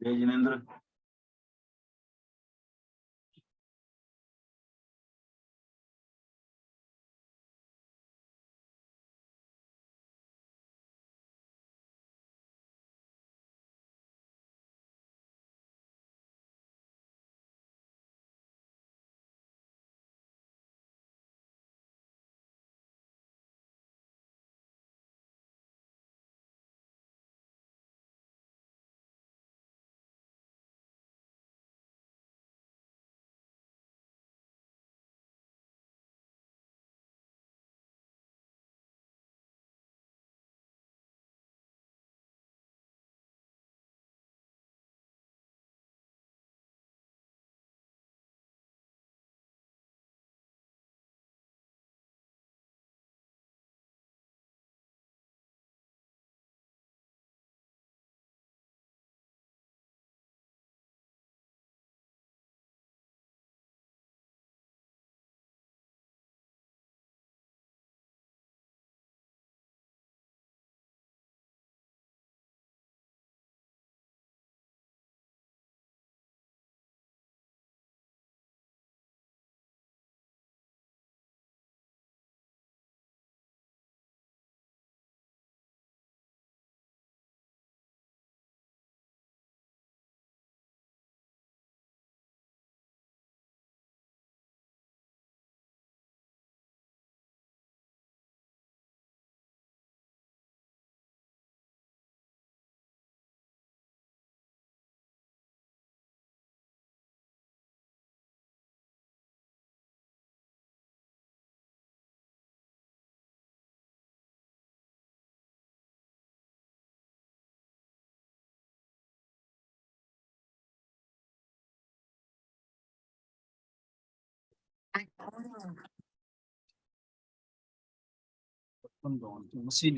जय जिनेन्द्र। मशीन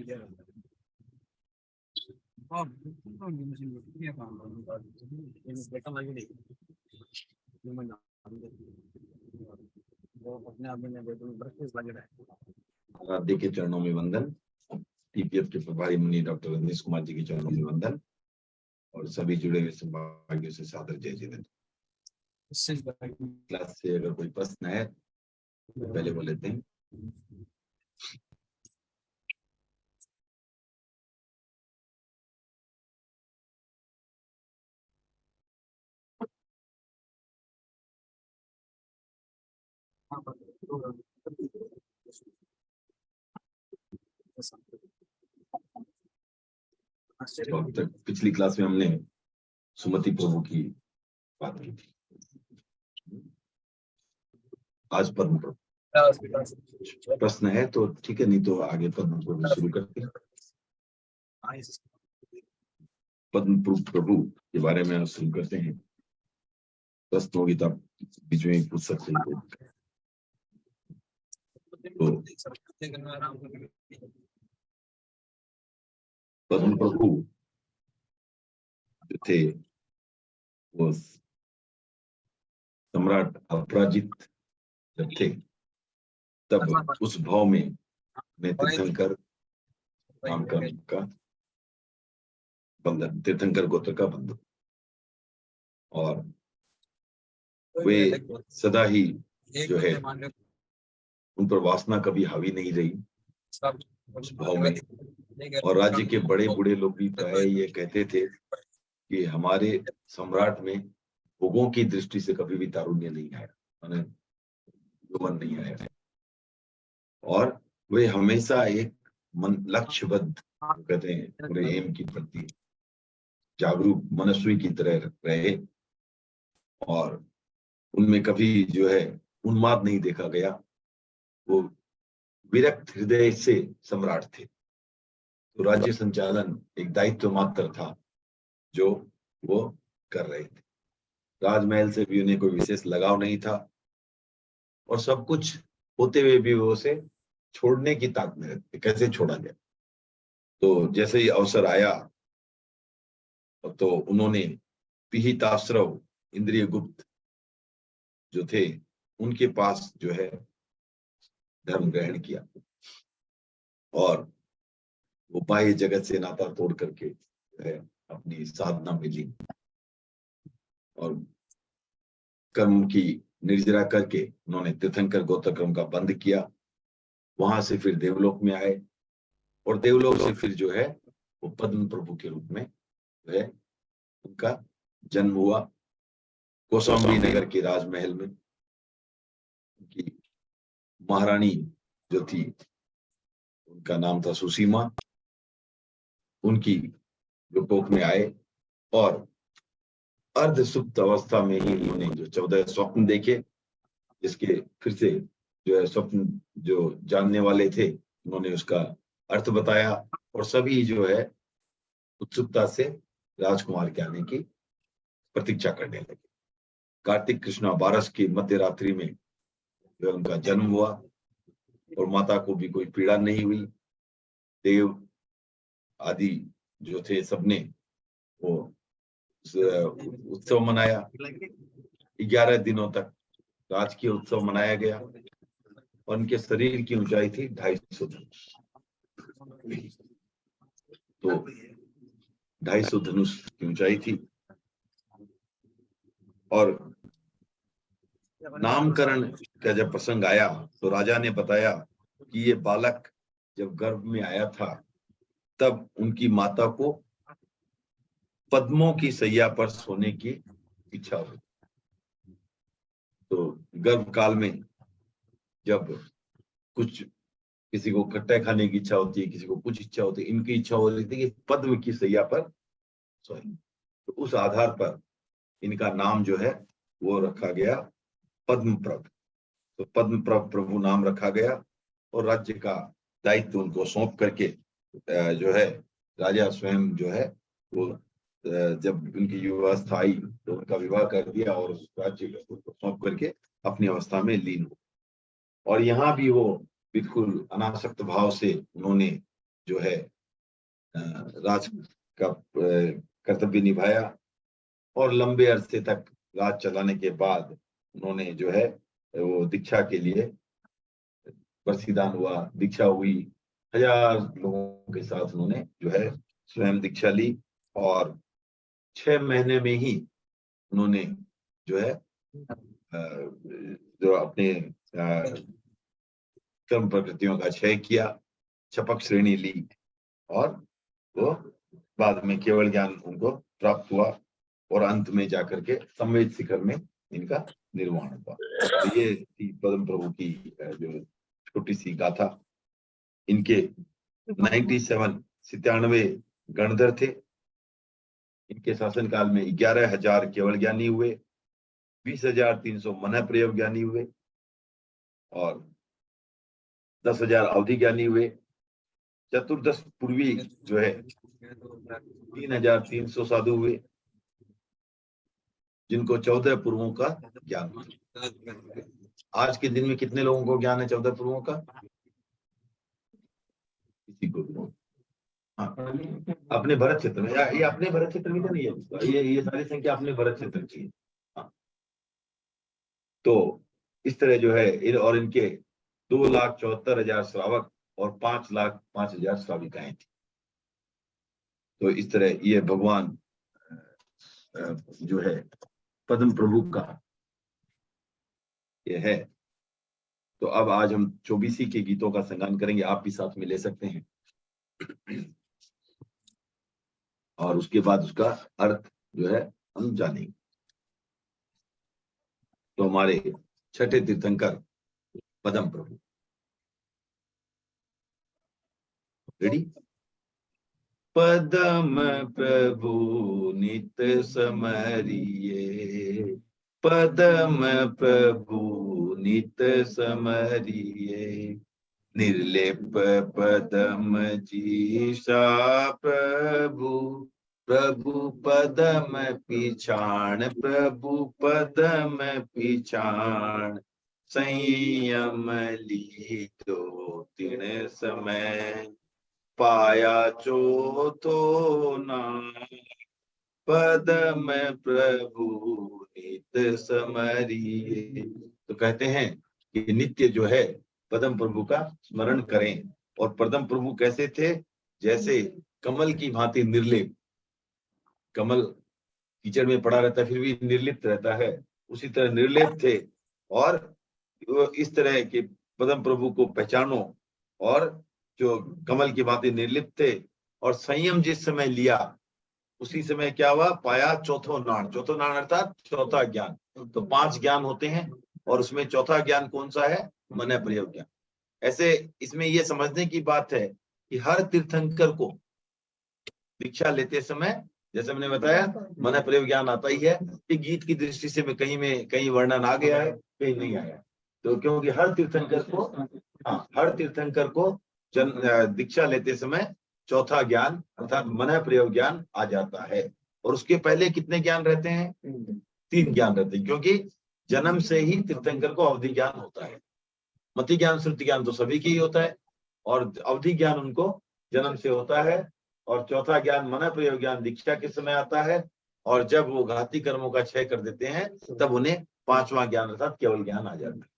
आराध्य के चरणों में वंदन। टीपीएफ के प्रभारी मुनि डॉक्टर रजनीश कुमार जी के चरणों में वंदन और सभी जुड़े हुए सौभाग्यों से सादर जय जिनेन्द्र। क्लास से अगर कोई प्रश्न है तो पहले वो लेते हैं। तो पिछली क्लास में हमने सुमति प्रभु की बात की थी, आज पद्म प्रभु। प्रश्न है तो ठीक है, नहीं तो आगे पद्म प्रभु शुरू करते हैं। पद्म प्रभु के बारे में शुरू करते हैं। प्रश्न होगी तो आप बीच में पूछ सकते हैं। तो पद्म प्रभु जो थे वो सम्राट अपराजित जब थे तब उस भाव में तीर्थंकर नाम का बंधन, तीर्थंकर गोत्र का बंधन, और वे सदा ही जो है उन पर वासना कभी हावी नहीं रही उस भाव में। और राज्य के बड़े बूढ़े लोग भी प्राय ये कहते थे कि हमारे सम्राट में भोगों की दृष्टि से कभी भी तारुण्य नहीं आया, माने मन नहीं आया, और वे हमेशा एक मन लक्ष्यबद्ध, कहते हैं पूरे एम की प्रति जागरूक मनस्वी की तरह रहे, और उनमें कभी जो है उन्माद नहीं देखा गया। वो विरक्त हृदय से सम्राट थे। तो राज्य संचालन एक दायित्व मात्र था जो वो कर रहे थे। राजमहल से भी उन्हें कोई विशेष लगाव नहीं था, और सब कुछ होते हुए भी वो उसे छोड़ने की ताक में रहते। कैसे छोड़ा गया? तो जैसे ही अवसर आया तो उन्होंने पिहिताश्रव इंद्रिय गुप्त जो थे उनके पास जो है धर्म ग्रहण किया और वो बाह्य जगत से नाता तोड़ करके जो है अपनी साधना में ली और कर्म की निर्जरा करके उन्होंने तीर्थंकर गोत्रक्रम का बंद किया। वहां से फिर देवलोक में आए और देवलोक से फिर जो है वो पद्म प्रभु के रूप में जो है उनका जन्म हुआ। कौशाम्बी नगर के राजमहल में उनकी महारानी जो थी उनका नाम था सुसीमा, उनकी कोख में आए और अर्ध सुप्त अवस्था में ही उन्होंने जो 14 स्वप्न देखे, जिसके फिर से जो है स्वप्न जो जानने वाले थे उन्होंने उसका अर्थ बताया और सभी जो है उत्सुकता से राजकुमार के आने की प्रतीक्षा करने लगे। कार्तिक कृष्णा 12 की मध्य रात्रि में जो उनका जन्म हुआ और माता को भी कोई पीड़ा नहीं हुई। देव आदि जो थे सबने वो उत्सव मनाया। 11 दिनों तक राजकीय उत्सव मनाया गया और उनके शरीर की ऊंचाई थी 250 धनुष। तो 250 धनुष की ऊंचाई थी और नामकरण का जब प्रसंग आया तो राजा ने बताया कि ये बालक जब गर्भ में आया था तब उनकी माता को पद्मों की सैया पर सोने की इच्छा हुई। तो गर्भ काल में जब कुछ किसी को खट्टा खाने की इच्छा होती है, किसी को कुछ इच्छा होती है, इनकी इच्छा हो रही थी कि पद्म की सैया पर सोए। तो उस आधार पर इनका नाम जो है वो रखा गया पद्मप्रभ। तो पद्मप्रभ प्रभु नाम रखा गया और राज्य का दायित्व उनको सौंप करके जो है राजा स्वयं जो है वो जब उनकी युवावस्था आई तो उनका विवाह कर दिया और उस राज्य को सौंप करके अपनी अवस्था में लीन हो। और यहाँ भी वो बिल्कुल अनासक्त भाव से उन्होंने जो है राज का कर्तव्य निभाया और लंबे अरसे तक राज चलाने के बाद उन्होंने जो है वो दीक्षा के लिए बरसीदान हुआ, दीक्षा हुई। 1000 लोगों के साथ उन्होंने जो है स्वयं दीक्षा ली और 6 महीने में ही उन्होंने जो है जो अपने कर्म प्रकृतियों का क्षय किया, छपक श्रेणी ली और वो बाद में केवल ज्ञान उनको प्राप्त हुआ और अंत में जाकर के संवेद शिखर में इनका निर्वाण हुआ। तो ये थी पद्म प्रभु की जो छोटी सी गाथा। इनके 97 गणधर थे। इनके शासन काल में 11,000 केवल ज्ञानी हुए, 20,300 मन प्रयोग ज्ञानी हुए और 10,000 अवधि ज्ञानी हुए। चतुर्दश पूर्वी जो है 3,300 साधु हुए जिनको 14 पूर्वों का ज्ञान था। आज के दिन में कितने लोगों को ज्ञान है 14 पूर्वों का? किसी को भी। हाँ, अपने भरत क्षेत्र में ये अपने भरत क्षेत्र में तो नहीं है, ये सारी संख्या अपने भरत क्षेत्र की है। हाँ। तो इस तरह जो है और इनके 2,74,000 श्रावक और 5,05,000 श्राविकाएं थी। तो इस तरह ये भगवान जो है पद्म प्रभु का ये है। तो अब आज हम 24 के गीतों का संगान करेंगे, आप भी साथ में ले सकते हैं और उसके बाद उसका अर्थ जो है हम जानेंगे। तो हमारे छठे तीर्थंकर पद्म प्रभु, रेडी? पद्म प्रभु नित समरिये, पद्म प्रभु नित समरिये, निर्लेप पद्म जीशा प्रभु, प्रभु पद्म पिछाण, प्रभु पद्म पिछाण, संयम ली दो तीन समय, पाया चो तो ना पदम प्रभु नित समरिए। तो कहते हैं कि नित्य जो है पदम प्रभु का स्मरण करें। और पदम प्रभु कैसे थे? जैसे कमल की भांति निर्लेप, कमल कीचड़ में पड़ा रहता है फिर भी निर्लिप्त रहता है, उसी तरह निर्लेप थे। और इस तरह के पदम प्रभु को पहचानो। और जो कमल की भांति निर्लिप्त थे और संयम जिस समय लिया उसी समय क्या हुआ? पाया चौथो नाण। चौथो नाण अर्थात चौथा ज्ञान। तो 5 ज्ञान होते हैं और उसमें चौथा ज्ञान कौन सा है? मन प्रयोग ज्ञान। ऐसे इसमें ये समझने की बात है कि हर तीर्थंकर को दीक्षा लेते समय, जैसे मैंने बताया, मन प्रयोग ज्ञान आता ही है। कि गीत की दृष्टि से में कहीं वर्णन आ गया है, कहीं नहीं आया। तो क्योंकि हर तीर्थंकर को दीक्षा लेते समय चौथा ज्ञान अर्थात मन प्रयोग ज्ञान आ जाता है। और उसके पहले कितने ज्ञान रहते हैं? 3 ज्ञान रहते हैं, क्योंकि जन्म से ही तीर्थंकर को अवधि ज्ञान होता है। मति ज्ञान श्रुति ज्ञान तो सभी की ही होता है और अवधि ज्ञान उनको जन्म से होता है। और चौथा ज्ञान मन प्रयोग ज्ञान दीक्षा के समय आता है। और जब वो घाती कर्मों का क्षय कर देते हैं तब उन्हें 5वां ज्ञान अर्थात केवल ज्ञान आ जाता है।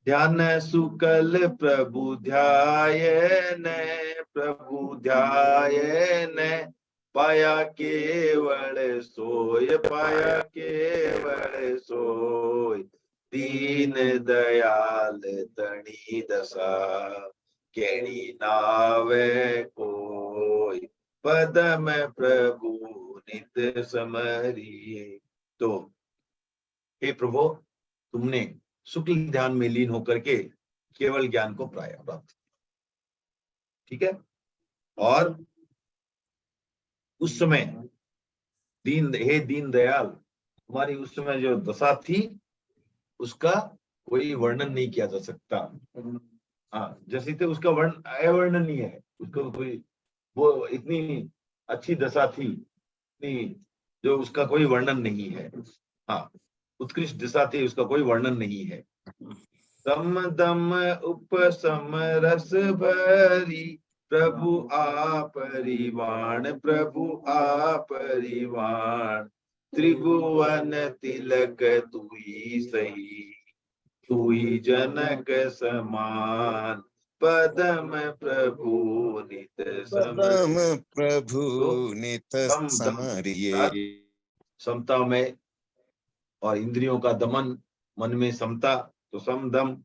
ध्यान सुकल प्रभु ध्यायन, प्रभु ध्यायन, पाया केवल सोय, पाया केवल सोय। दीन दयाल तणी दशा, केणी नावे कोय, पदम प्रभु नित समरिए। तो हे प्रभु, तुमने शुक्ल ध्यान में लीन होकर के केवल ज्ञान को प्राप्त किया, ठीक है। और उस समय हे दीन दयाल, हमारी उस समय जो दशा थी उसका कोई वर्णन नहीं किया जा सकता। हाँ, जैसे थे उसका अवर्णनीय है। उसको कोई वो इतनी अच्छी दशा थी, इतनी जो उसका कोई वर्णन नहीं है। हाँ, उत्कृष्ट दशा थी, उसका कोई वर्णन नहीं है। सम दम उपसम रस भरी, प्रभु आपरिवाण, प्रभु आपरिवाण। त्रिभुवन तिलक तुई सही, तुई जनक समान। पदम प्रभु नित पदम प्रभु नित समरिए। समता में और इंद्रियों का दमन, मन में समता। तो सम दम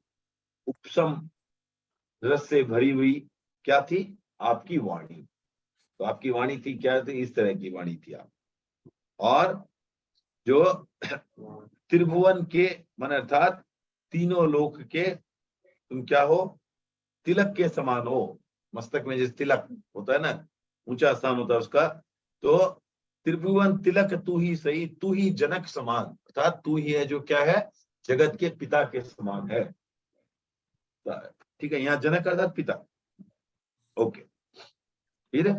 उपशम रस से भरी हुई क्या थी? आपकी वाणी। तो आपकी वाणी थी क्या थी? इस तरह की वाणी थी आप। और जो त्रिभुवन के मन अर्थात तीनों लोक के तुम क्या हो? तिलक के समान हो। मस्तक में जैसे तिलक होता है ना, ऊंचा स्थान होता है उसका। तो त्रिभुवन तिलक तू ही सही, तू ही जनक समान, अर्थात तू ही है जो क्या है? जगत के पिता के समान है। ठीक है, यहाँ जनक अर्थात पिता। ओके, फिर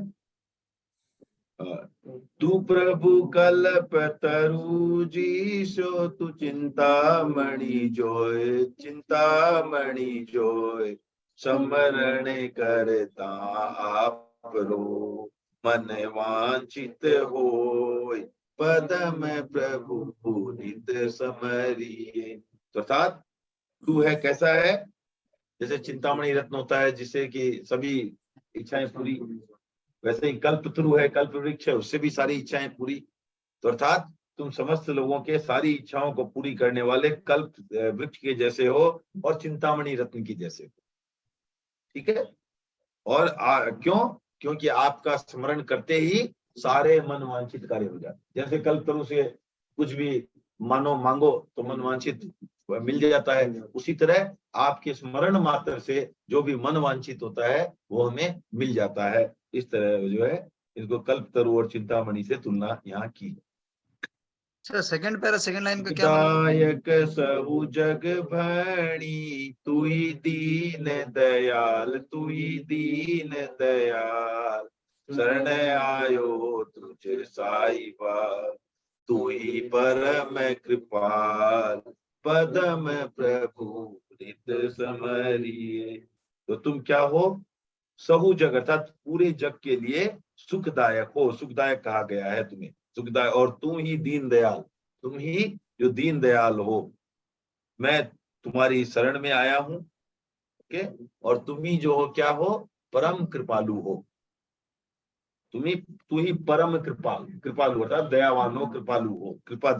तू प्रभु कल्प तरुजी सो, तू चिंतामणि जोय, चिंतामणि जोय। समरण करता आप रो, मन वांछित होय। पदम प्रभु नित समरिए। अर्थात तू है कैसा है? जैसे चिंतामणि रत्न होता है जिससे कि सभी इच्छाएं पूरी, वैसे ही कल्पतरु है, कल्प वृक्ष है, उससे भी सारी इच्छाएं पूरी। तो अर्थात तुम समस्त लोगों के सारी इच्छाओं को पूरी करने वाले कल्प वृक्ष के जैसे हो और चिंतामणि रत्न की जैसे हो, ठीक है। और क्यों? क्योंकि आपका स्मरण करते ही सारे मन वांछित कार्य हो जाते। जैसे कल्पतरु से कुछ भी मांगो तो मन वांछित मिल जाता है, उसी तरह आपके स्मरण मात्र से जो भी मन वांछित होता है वो हमें मिल जाता है। इस तरह जो है इसको कल्पतरु और चिंतामणि से तुलना यहाँ की। सेकंड लाइन का क्या दायक सबु जग भणी, तुई दीन दयाल, तुई दीन दयाल। शरण आयो तुझ साईबा, तुई परम कृपाल। पदम प्रभु नित समरिए। तो तुम क्या हो? सहु जग अर्थात पूरे जग के लिए सुखदायक हो। सुखदायक कहा गया है तुम्हें, सुखदायक। और तुम ही दीन दयाल, तुम ही जो दीन दयाल हो, मैं तुम्हारी शरण में आया हूं। ओके, और तुम ही जो हो क्या हो, परम कृपालु हो। तू ही परम कृपालु अर्थात दयावान हो, कृपालु हो, कृपा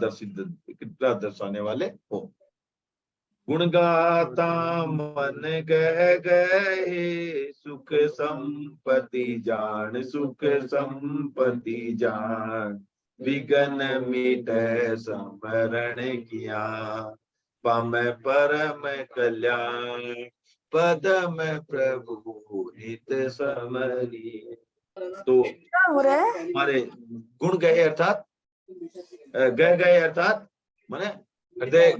दर्शाने वाले हो। गुण गाता मन गह गए, सुख संपत्ति जान, सुख संपत्ति जान, विघन मिटै समरण किया, पामै परम कल्याण, पदम प्रभु हित समरी। तो हमारे गुण गए अर्थात गह गए अर्थात माने हृदय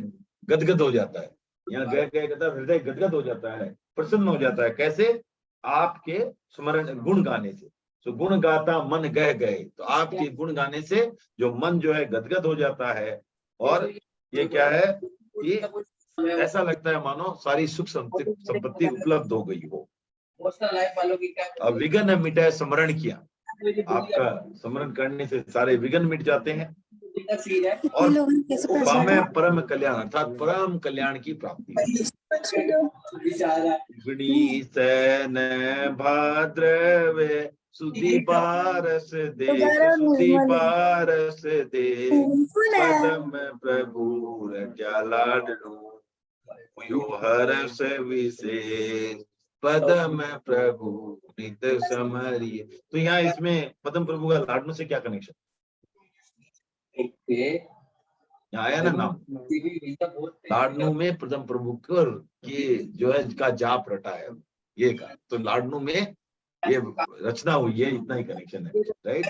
गदगद हो जाता है। यहाँ गह गए अर्थात हृदय गदगद हो जाता है, प्रसन्न हो जाता है। कैसे? आपके स्मरण गुण गाने से। तो गुण गाता मन गह गए, तो आपके गुण गाने से जो मन जो है गदगद हो जाता है। और ये क्या है कि ऐसा लगता है मानो सारी सुख संपत्ति उपलब्ध हो गई हो। अब विघन मिटाए स्मरण किया, आपका स्मरण करने से सारे विघन मिट जाते हैं। और पामे परम कल्याण अर्थात परम कल्याण की प्राप्ति। सैन भाद्रवे सुधी पारस दे, सुधी पारस दे, पदम प्रभु क्या लाडलू, हर्ष विशेष, पदम प्रभु नित समरिए। तो यहाँ इसमें पदम प्रभु का लाडनू से क्या कनेक्शन? यहाँ आया ना नाम, लाडनू में पदम प्रभु की जो है का जाप रटा है ये का, तो लाडनू में ये रचना हुई है, इतना ही कनेक्शन है, राइट।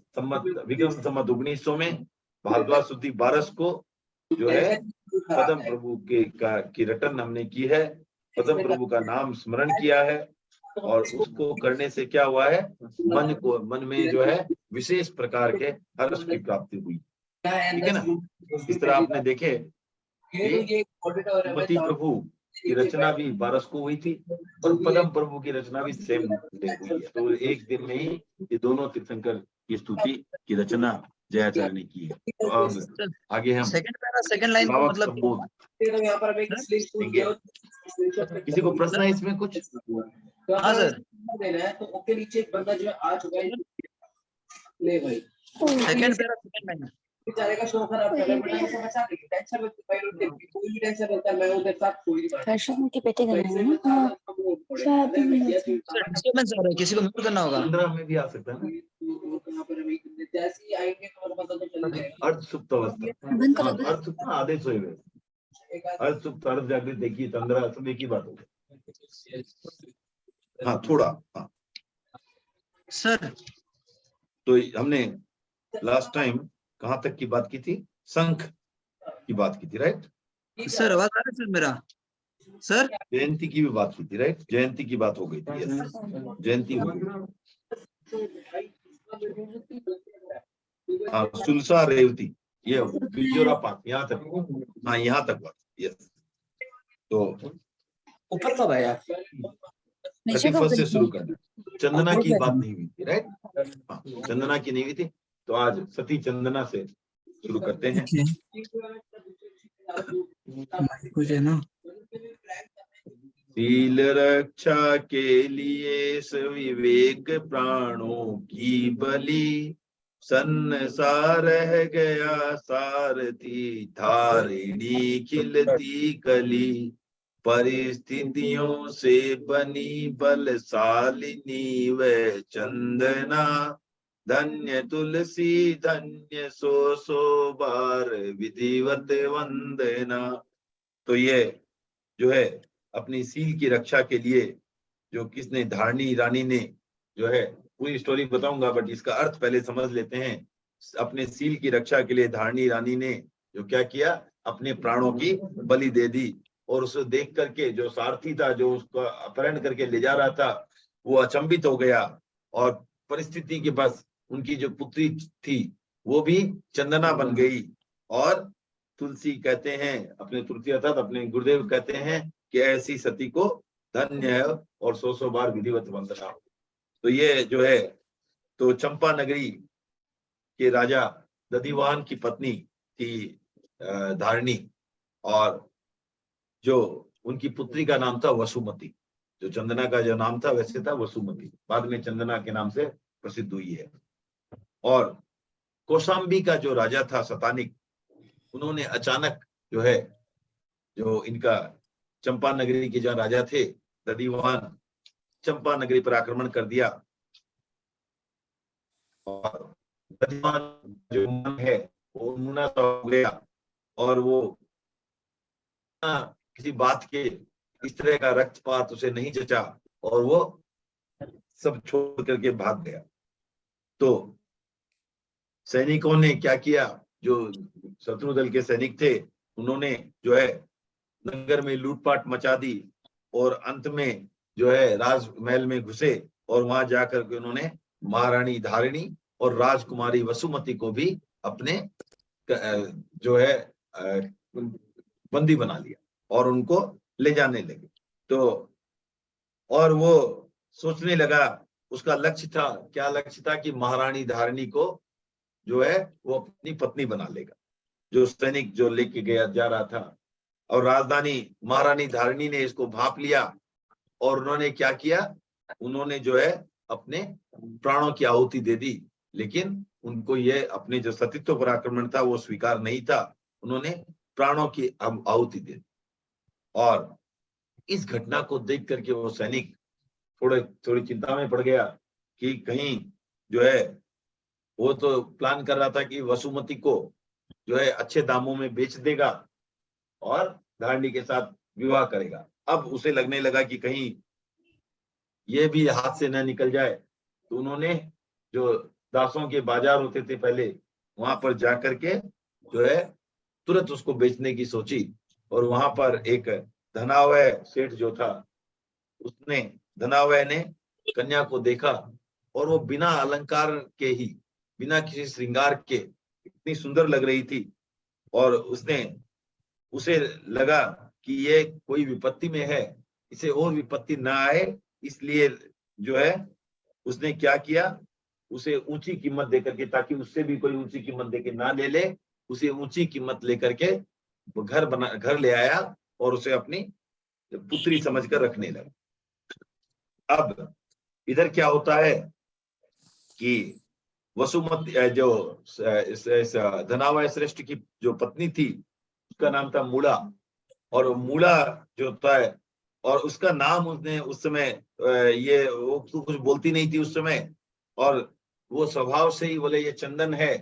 तो 1900 में भारद्वाज सुदी 12 को जो है पदम प्रभु की रटन हमने की है, पदम प्रभु का नाम स्मरण किया है। और उसको करने से क्या हुआ है, मन में जो है विशेष प्रकार के हर्ष की प्राप्ति हुई, ठीक है ना। इस तरह आपने देखे मती प्रभु की रचना भी 12 को हुई थी और पदम प्रभु की रचना भी सेम डे हुई है। तो एक दिन में ही ये दोनों तीर्थंकर की स्तुति की रचना जयाचार्य ने की है। तो अब आगे हम सेकंड लाइन का मतलब किसी को प्रश्न है इसमें कुछ? हाँ सर, देना है तो उसके नीचे एक बंदा जो है आ चुका है, ले भाई सेकंड लाइन बेचारे का शो खराब कर रहा है, बेटा को बचा देंगे, टेंशन मत लो, कोई भी टेंशन रहता है मैं उधर साथ कोई नहीं बात। हर्षद के बेटे का नाम है ना? हाँ, शायद डिस्टर्बेंस हो रहा है, किसी को म्यूट करना होगा। 15 में भी आ सकता है ना। कहां पर अभी जैसे ही आएंगे तो पता तो चल जाएगा। अर्थ सुप्त अवस्था, बंद कर दो। अर्थ सुप्त आदेश हुए हुए, अर्थ सुप्त अर्थ जागृत देखिए तंद्रा सब एक ही बात हो गई। हाँ थोड़ा, हाँ सर तो हमने लास्ट टाइम कहाँ तक की बात की थी? शंख की बात की थी, राइट सर, आवाज आ रहा है सर मेरा? सर जयंती की भी बात की थी, राइट, जयंती की बात हो गई थी, यस जयंती हो गई। हाँ सुलसा रेवती, ये बिजोरा पाक, यहाँ तक, हाँ यहाँ तक बात, यस। तो ऊपर कब आया? 31 से शुरू करना। चंदना की बात नहीं हुई थी, राइट, हाँ चंदना की नहीं हुई थी, तो आज सती चंदना से शुरू करते हैं। कुछ है ना, शील रक्षा के लिए सविवेक प्राणों की बलि, संसार रह गया सारथी, धारिणी खिलती कली, परिस्थितियों से बनी बलशालिनी वह चंदना, धन्य तुलसी धन्य सो बार विधिवत वंदना। तो ये जो है अपनी सील की रक्षा के लिए जो किसने, धारणी रानी ने जो है, पूरी स्टोरी बताऊंगा बट इसका अर्थ पहले समझ लेते हैं। अपने सील की रक्षा के लिए धारणी रानी ने जो क्या किया, अपने प्राणों की बलि दे दी। और उसे देख करके जो सारथी था जो उसको अपहरण करके ले जा रहा था, वो अचंभित हो गया। और परिस्थिति के बस उनकी जो पुत्री थी वो भी चंदना बन गई। और तुलसी कहते हैं, अपने तुलसी अर्थात अपने गुरुदेव कहते हैं कि ऐसी सती को धन्य है और 100 बार विधिवत वंदना हो। तो ये जो है, तो चंपा नगरी के राजा दधिवान की पत्नी थी धारिणी, और जो उनकी पुत्री का नाम था वसुमती। जो चंदना का जो नाम था वैसे था वसुमती, बाद में चंदना के नाम से प्रसिद्ध हुई है। और कौशाम्बी का जो राजा था शतानिक, उन्होंने अचानक जो है, जो इनका चंपा नगरी के जो राजा थे दधिवान, चंपा नगरी पर आक्रमण कर दिया। और दधिवान जो मन है वो उन्मूना सा हो गया, और वो किसी बात के इस तरह का रक्तपात उसे नहीं जचा, और वो सब छोड़ करके भाग गया। तो सैनिकों ने क्या किया, जो शत्रु दल के सैनिक थे, उन्होंने जो है नगर में लूटपाट मचा दी, और अंत में जो है राजमहल में घुसे, और वहां जाकर के उन्होंने महारानी धारिणी और राजकुमारी वसुमती को भी अपने जो है बंदी बना लिया और उनको ले जाने लगे। तो और वो सोचने लगा, उसका लक्ष्य था, क्या लक्ष्य था, कि महारानी धारिणी को जो है वो अपनी पत्नी बना लेगा, जो सैनिक जो लेके गया जा रहा था। और राजधानी महारानी धारिणी ने इसको भांप लिया, और उन्होंने क्या किया, उन्होंने जो है अपने प्राणों की आहुति दे दी। लेकिन उनको ये अपने जो सतीत्व पर आक्रमण था वो स्वीकार नहीं था, उन्होंने प्राणों की आहुति दे दी। और इस घटना को देख करके वो सैनिक थोड़ी चिंता में पड़ गया कि कहीं जो है, वो तो प्लान कर रहा था कि वसुमती को जो है अच्छे दामों में बेच देगा और धारिणी के साथ विवाह करेगा। अब उसे लगने लगा कि कहीं ये भी हाथ से न निकल जाए। तो उन्होंने जो दासों के बाजार होते थे पहले, वहां पर जाकर के जो है तुरंत उसको बेचने की सोची। और वहां पर एक धनावय सेठ जो था, उसने धनावय ने कन्या को देखा, और वो बिना अलंकार के ही, बिना किसी श्रृंगार के इतनी सुंदर लग रही थी। और उसे लगा कि ये कोई विपत्ति में है, इसे और विपत्ति ना आए, इसलिए जो है उसने क्या किया, उसे ऊंची कीमत देकर के, ताकि उससे भी कोई ऊंची कीमत देकर ना ले ले, उसे ऊंची कीमत लेकर के घर ले आया और उसे अपनी पुत्री समझकर रखने लगा। अब इधर क्या होता है कि वसुमती जो धनावय श्रेष्ठ की जो पत्नी थी, उसका नाम था मूला। और मूला जो होता है, और उसका नाम उसने उस समय ये वो कुछ बोलती नहीं थी उस समय, और वो स्वभाव से ही बोले ये चंदन है,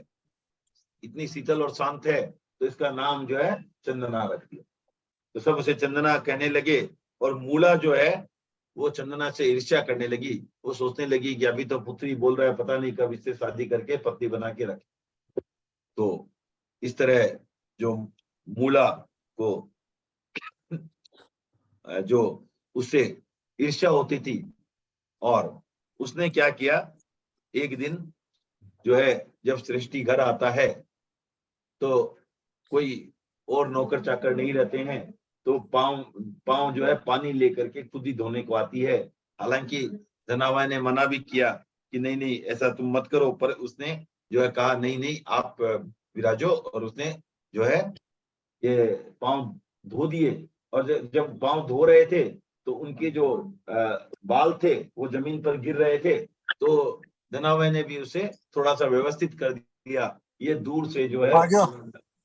इतनी शीतल और शांत है, तो इसका नाम जो है चंदना रख दिया। तो सब उसे चंदना कहने लगे। और मूला जो है वो चंदना से ईर्ष्या करने लगी। वो सोचने लगी कि अभी तो पुत्री बोल रहा है, पता नहीं कब इससे शादी करके पत्नी बना के रखे। तो इस तरह जो मूला को जो उससे ईर्ष्या होती थी, और उसने क्या किया, एक दिन जो है जब सृष्टि घर आता है तो कोई और नौकर चाकर नहीं रहते हैं, तो पांव जो है पानी लेकर के खुद ही धोने को आती है। हालांकि धनावय ने मना भी किया कि नहीं नहीं ऐसा तुम मत करो, पर उसने जो है कहा नहीं नहीं आप विराजो। और उसने जो है ये पांव धो दिए। और जब पांव धो रहे थे तो उनके जो बाल थे वो जमीन पर गिर रहे थे, तो धनावय ने भी उसे थोड़ा सा व्यवस्थित कर दिया। ये दूर से जो है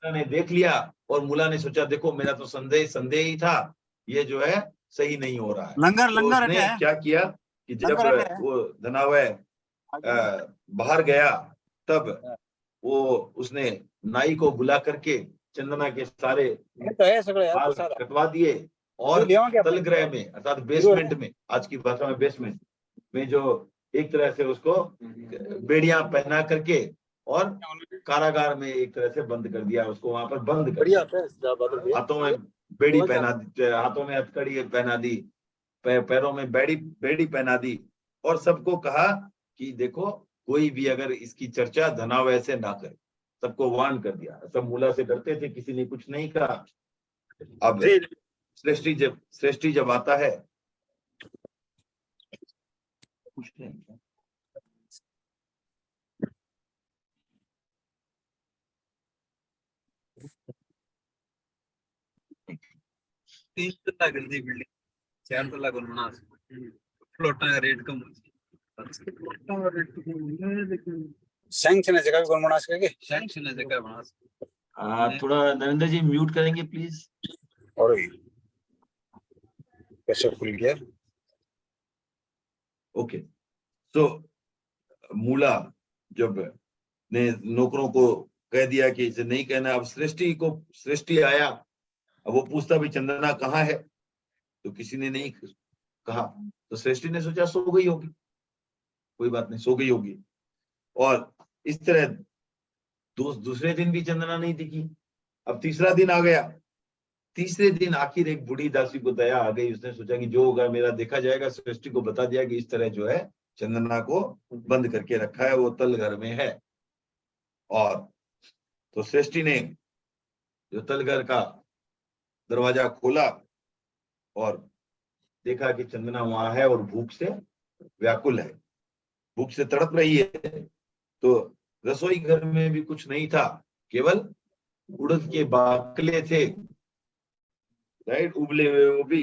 ने देख लिया, और मूला ने सोचा देखो मेरा तो संदेह ही था, ये जो है सही नहीं हो रहा है। तो उसने क्या किया कि जब वो धनावय बाहर गया, तब वो उसने नाई को बुला करके चंदना के सारे बाल कटवा दिए, और तलगृह में अर्थात बेसमेंट में, आज की भाषा में बेसमेंट में, जो एक तरह से उसको बेड़ियां पहना करके और कारागार में एक तरह से बंद कर दिया, उसको वहां पर बंद कर दिया। हाथों में बेड़ी पहना दी, हाथों में हथकड़ी पहना दी, पैरों में बेड़ी पहना दी, और सबको कहा कि देखो कोई भी अगर इसकी चर्चा धनावय से ना करे। सबको वार्न कर दिया। सब मूला से डरते थे, किसी ने कुछ नहीं कहा। अब सृष्टि जब आता है पूछ रहे हैं क्या? तीन तला गंदी बिल्डिंग, चार तला बनना, प्लॉटा का रेट कम सैंक्शन है जगह भी बनवाना सकेंगे सैंक्शन है जगह बना। थोड़ा नरेंद्र जी म्यूट करेंगे प्लीज। और कैसे खुल गया? ओके, तो मूला जब ने नौकरों को कह दिया कि इसे नहीं कहना, अब सृष्टि आया, अब वो पूछता भी चंदना कहाँ है, तो किसी ने नहीं कहा, तो सृष्टि ने सोचा सो गई होगी, कोई बात नहीं, सो गई होगी। और इस तरह दूसरे दिन भी चंदना नहीं दिखी। अब तीसरा दिन आ गया, तीसरे दिन आखिर एक बूढ़ी दासी को दया आ गई, उसने सोचा कि जो होगा मेरा देखा जाएगा। सृष्टि को बता दिया कि इस तरह जो है चंदना को बंद करके रखा है, वो तल घर में है। और तो सृष्टि ने जो तलघर का दरवाजा खोला और देखा कि चंदना वहां है और भूख से व्याकुल है, भूख से तड़प रही है। तो रसोई घर में भी कुछ नहीं था, केवल उड़द के बाकले थे, राइट, उबले हुए। वो भी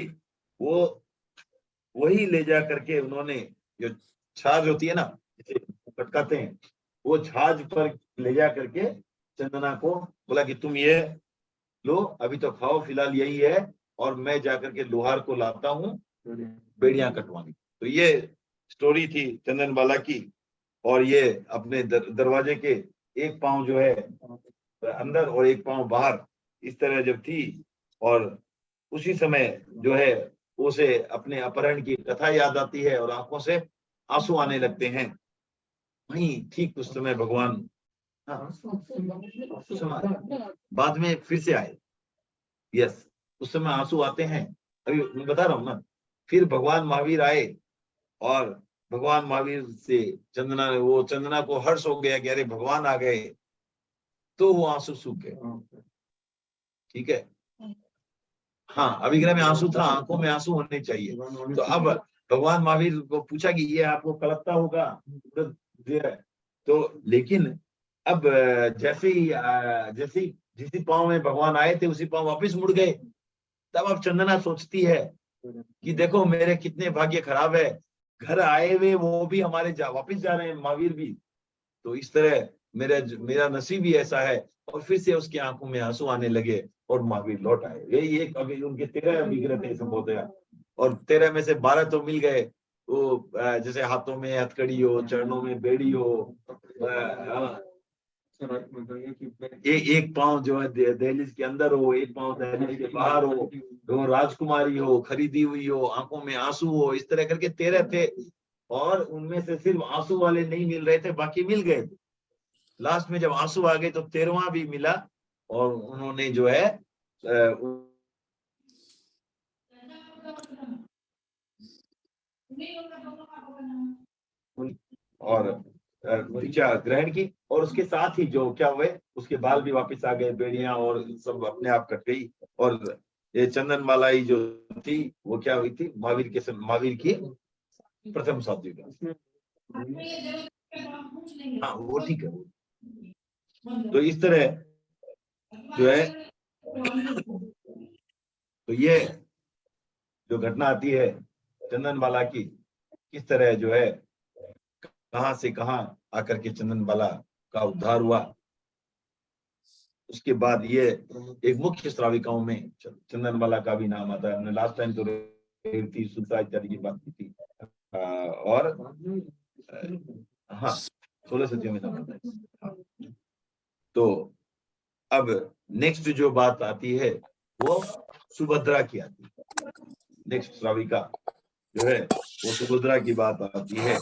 वही ले जा करके उन्होंने, जो छाछ होती है ना, जिसे पटकाते हैं, वो छाछ पर ले जा करके चंदना को बोला कि तुम ये लो, अभी तो खाओ, फिलहाल यही है, और मैं जाकर के लोहार को लाता हूँ बेड़ियां कटवानी। तो ये स्टोरी थी चंदन बाला की। और ये अपने दरवाजे के एक पांव जो है अंदर और एक पांव बाहर, इस तरह जब थी, और उसी समय जो है उसे अपने अपहरण की कथा याद आती है और आंखों से आंसू आने लगते हैं। वहीं ठीक उस समय भगवान, उस समय बाद में फिर से आए, यस, उस समय आंसू आते हैं, अभी मैं बता रहा हूँ ना। फिर भगवान महावीर आए और भगवान महावीर से चंदना को हर्ष हो गया कि अरे भगवान आ गए, तो वो आंसू सूख गए। ठीक है, हाँ, अभिग्रह में आंसू था, आंखों में आंसू होने चाहिए। तो अब भगवान महावीर को पूछा कि ये आपको कलपता होगा, तो लेकिन अब जैसे ही जिस पांव में भगवान आए थे उसी पांव वापिस मुड़ गए। तब अब चंदना सोचती है कि देखो मेरे कितने भाग्य खराब है, घर आए हुए वो भी हमारे वापिस जा रहे हैं, महावीर भी। तो इस तरह मेरा नसीब ही ऐसा है। और फिर से उसकी आंखों में आंसू आने लगे और महावीर लौट आए। यही एक अभी उनके 13 विग्रह थे संभवतः, और 13 में से 12 तो मिल गए। वो जैसे हाथों में हथकड़ी हो, चरणों में बेड़ी हो, एक पांव जो है दहलीज के अंदर हो, एक पांव दहलीज के बाहर हो, वो राजकुमारी हो, खरीदी हुई हो, आंखों में आंसू हो, इस तरह करके 13 थे। और उनमें से सिर्फ आंसू वाले नहीं मिल रहे थे, बाकी मिल गए थे। लास्ट में जब आंसू आ गए तो 13वां भी मिला, और उन्होंने जो है और दीक्षा ग्रहण की। और उसके साथ ही जो क्या हुए, उसके बाल भी वापस आ गए, बेड़ियां और सब अपने आप कट गई। और ये चंदन मालाई जो थी वो क्या हुई थी, महावीर की प्रथम शादी का। हाँ, वो ठीक है। तो इस तरह जो है, तो ये जो घटना आती है चंदन बाला की, किस तरह जो है कहां से कहां आकर के चंदन बाला का उद्धार हुआ। उसके बाद ये एक मुख्य श्राविकाओं में चंदन बाला का भी नाम आता है। हमने लास्ट टाइम तो रेवती, सुलता इत्यादि की बात की थी। और हाँ, 16 सदियों में नाम आता है। हाँ। तो अब नेक्स्ट जो बात आती है वो सुभद्रा की आती है। नेक्स्ट श्राविका जो है वो सुभद्रा की बात आती है।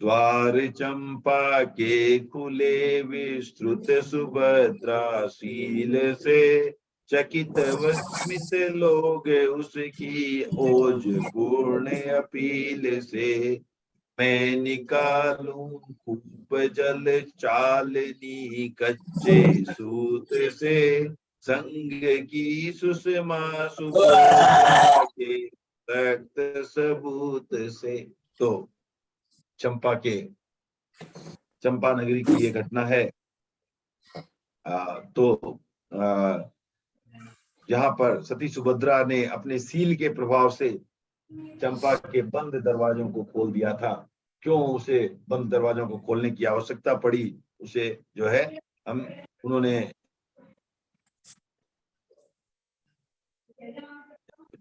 द्वार चंपा के खुले विस्तृत सुभद्रा शील से, चकित विस्मित लोग उसकी ओज पूर्ण अपील से। मैं निकालूं खूब जल चालनी कच्चे सूत से, संग की सुषमा सुभद्रा के रक्त सबूत से। तो चंपा नगरी की ये घटना है। जहां पर सती सुभद्रा ने अपने सील के प्रभाव से चंपा के बंद दरवाजों को खोल दिया था। क्यों उसे बंद दरवाजों को खोलने की आवश्यकता पड़ी, उसे जो है उन्होंने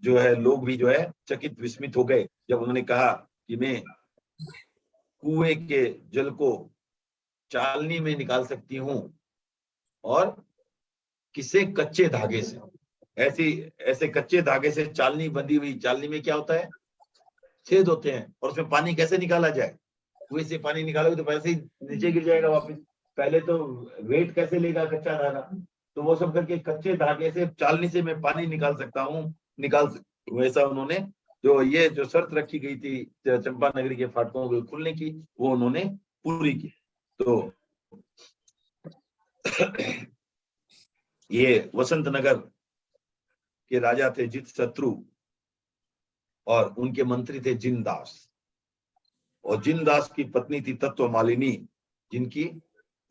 जो है लोग भी जो है चकित विस्मित हो गए जब उन्होंने कहा कि मैं कुएं के जल को चालनी में निकाल सकती हूँ और किसे कच्चे धागे से। ऐसे कच्चे धागे से चालनी बंधी हुई, चालनी में क्या होता है, छेद होते हैं, और उसमें पानी कैसे निकाला जाए। कुएं से पानी निकालोगे तो वैसे ही नीचे गिर जाएगा वापस। पहले तो वेट कैसे लेगा कच्चा धागा, तो वो सब करके कच्चे धागे से चालनी से मैं पानी निकाल सकता हूँ, वैसा उन्होंने जो शर्त रखी गई थी चंपा नगरी के फाटकों को खुलने की, वो उन्होंने पूरी की। तो ये वसंत नगर के राजा थे जित शत्रु, और उनके मंत्री थे जिनदास, और जिनदास की पत्नी थी तत्वमालिनी, जिनकी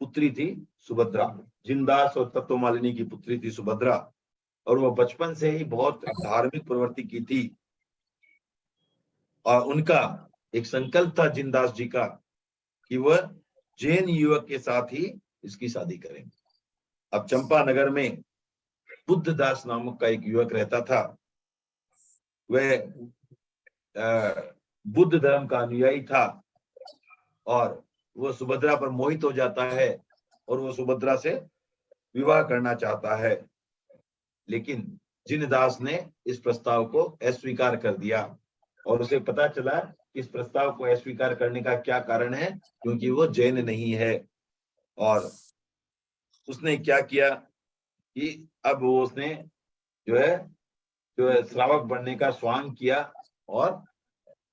पुत्री थी सुभद्रा। जिनदास और तत्वमालिनी की पुत्री थी सुभद्रा, और वो बचपन से ही बहुत धार्मिक प्रवृत्ति की थी, और उनका एक संकल्प था जिनदास जी का कि वह जैन युवक के साथ ही इसकी शादी करेंगे। अब चंपा नगर में बुद्धदास नामक का एक युवक रहता था। वह बुद्ध धर्म का अनुयायी था, और वह सुभद्रा पर मोहित हो जाता है और वो सुभद्रा से विवाह करना चाहता है। लेकिन जिनदास ने इस प्रस्ताव को अस्वीकार कर दिया, और उसे पता चला इस प्रस्ताव को अस्वीकार करने का क्या कारण है, क्योंकि वो जैन नहीं है। और उसने क्या किया कि अब उसने जो है श्रावक बनने का स्वांग किया, और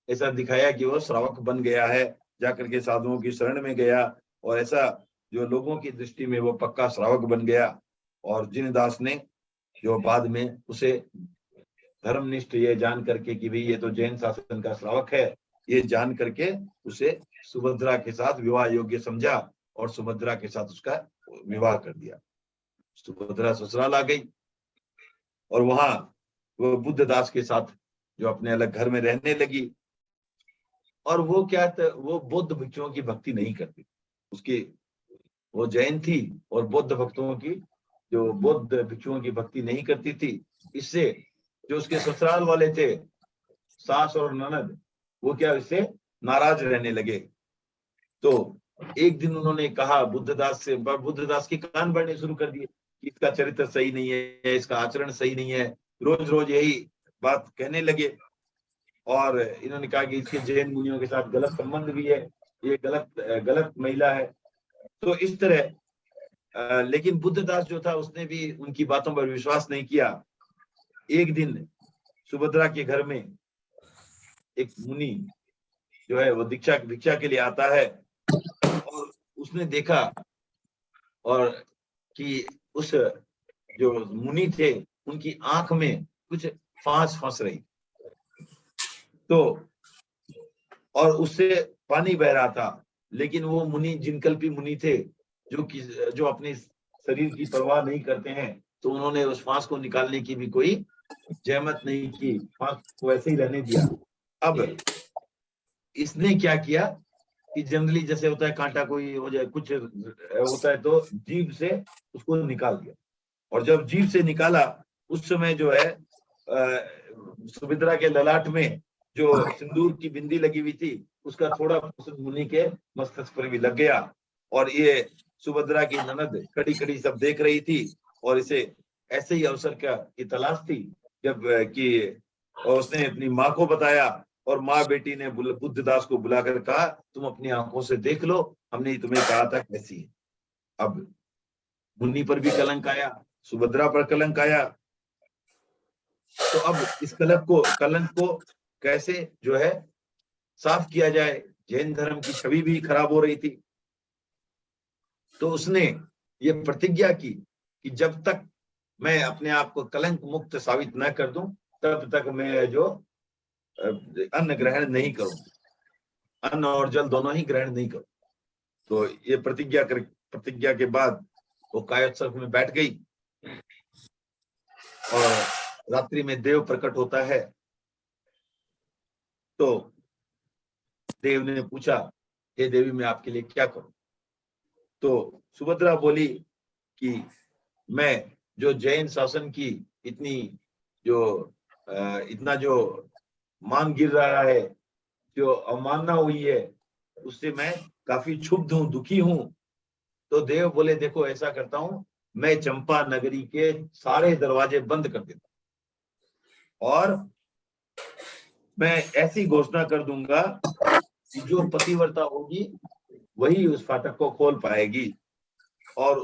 ऐसा दिखाया कि वो श्रावक बन गया है, जाकर के साधुओं की शरण में गया, और ऐसा जो लोगों की दृष्टि में वो पक्का श्रावक बन गया। और जिनदास ने जो बाद में उसे धर्मनिष्ठ ये जान करके कि भाई ये तो जैन शासन का श्रावक है, ये जान करके उसे सुभद्रा के साथ विवाह योग्य समझा, और सुभद्रा के साथ उसका विवाह कर दिया। सुभद्रा ससुराल आ गई, और वहां वो बुद्धदास के साथ जो अपने अलग घर में रहने लगी। और वो वो बौद्ध भिक्षुओं की भक्ति नहीं करती, वो जैन थी, और बौद्ध भक्तों की जो बौद्ध भिक्षुओं की भक्ति नहीं करती थी। इससे जो उसके ससुराल वाले थे, सास और ननद, वो इससे नाराज रहने लगे। तो एक दिन उन्होंने कहा बुद्धदास से, बुद्धदास के कान भरने शुरू कर दिए कि इसका चरित्र सही नहीं है, इसका आचरण सही नहीं है, रोज रोज यही बात कहने लगे। और इन्होंने कहा कि इसके जैन मुनियों के साथ गलत संबंध भी है, ये गलत महिला है। तो इस तरह लेकिन बुद्धदास जो था उसने भी उनकी बातों पर विश्वास नहीं किया। एक दिन सुभद्रा के घर में एक मुनि जो है वो दीक्षा के लिए आता है, और उसने देखा और कि उस जो मुनि थे उनकी आंख में कुछ फांस फंस रही, तो और उससे पानी बह रहा था। लेकिन वो मुनि जिनकल्पी मुनि थे जो अपने शरीर की परवाह नहीं करते हैं, तो उन्होंने उस फांस को निकालने की भी कोई जहमत नहीं की, फांस को वैसे ही रहने दिया। अब इसने क्या किया कि जनरली जैसे होता है कांटा कोई हो जाए, कुछ होता है, तो जीभ से उसको निकाल दिया। और जब जीभ से निकाला उस समय जो है सुभद्रा के ललाट में जो सिंदूर की बिंदी लगी हुई थी उसका थोड़ा मुनि के मस्तक पर भी लग गया। और ये सुभद्रा की ननद खड़ी खड़ी सब देख रही थी, और इसे ऐसे ही अवसर की तलाश थी जब कि उसने अपनी माँ को बताया, और माँ बेटी ने बुद्धदास को बुलाकर कहा तुम अपनी आंखों से देख लो, हमने तुम्हें कहा था कैसी है। अब मुन्नी पर भी कलंक आया, सुभद्रा पर कलंक आया। तो अब इस कलंक को कैसे जो है साफ किया जाए, जैन धर्म की छवि भी खराब हो रही थी। तो उसने ये प्रतिज्ञा की कि जब तक मैं अपने आप को कलंक मुक्त साबित न कर दूं तब तक मैं जो अन्न ग्रहण नहीं करूं। अन्न और जल दोनों ही ग्रहण नहीं करो। तो ये प्रतिज्ञा के बाद वो कायोत्सव में बैठ गई और रात्रि में देव प्रकट होता है। तो देव ने पूछा, हे देवी मैं आपके लिए क्या करूं? तो सुभद्रा बोली कि मैं जो जैन शासन की इतना जो मान गिर रहा है, जो अवमानना हुई है, उससे मैं काफी क्षुब्ध हूं, दुखी हूं। तो देव बोले देखो ऐसा करता हूं, मैं चंपा नगरी के सारे दरवाजे बंद कर देता हूं और मैं ऐसी घोषणा कर दूंगा कि जो पतिव्रता होगी वही उस फाटक को खोल पाएगी और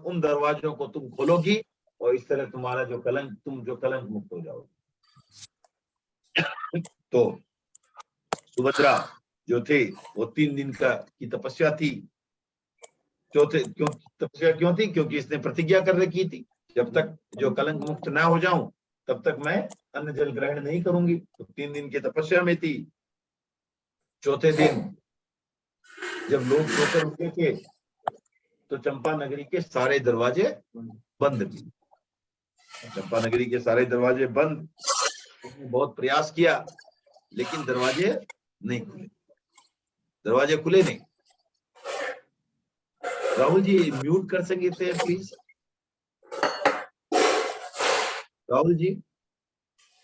उन दरवाजों को तुम खोलोगी और इस तरह तुम्हारा तुम जो कलंक मुक्त हो जाओगे। तो सुभद्रा जो थे वो 3 दिन की तपस्या थी। तपस्या क्यों थी? क्योंकि इसने प्रतिज्ञा कर रखी थी, जब तक जो कलंक मुक्त ना हो जाऊं तब तक मैं अन्न जल ग्रहण नहीं करूंगी। तो 3 दिन की तपस्या में थी। चौथे दिन जब लोग सोकर उठे थे तो चंपा नगरी के सारे दरवाजे बंद थे। चंपा नगरी के सारे दरवाजे बंद। उसने बहुत प्रयास किया लेकिन दरवाजे नहीं खुले, दरवाजे खुले नहीं। राहुल जी म्यूट कर सकते हैं please? Rahul ji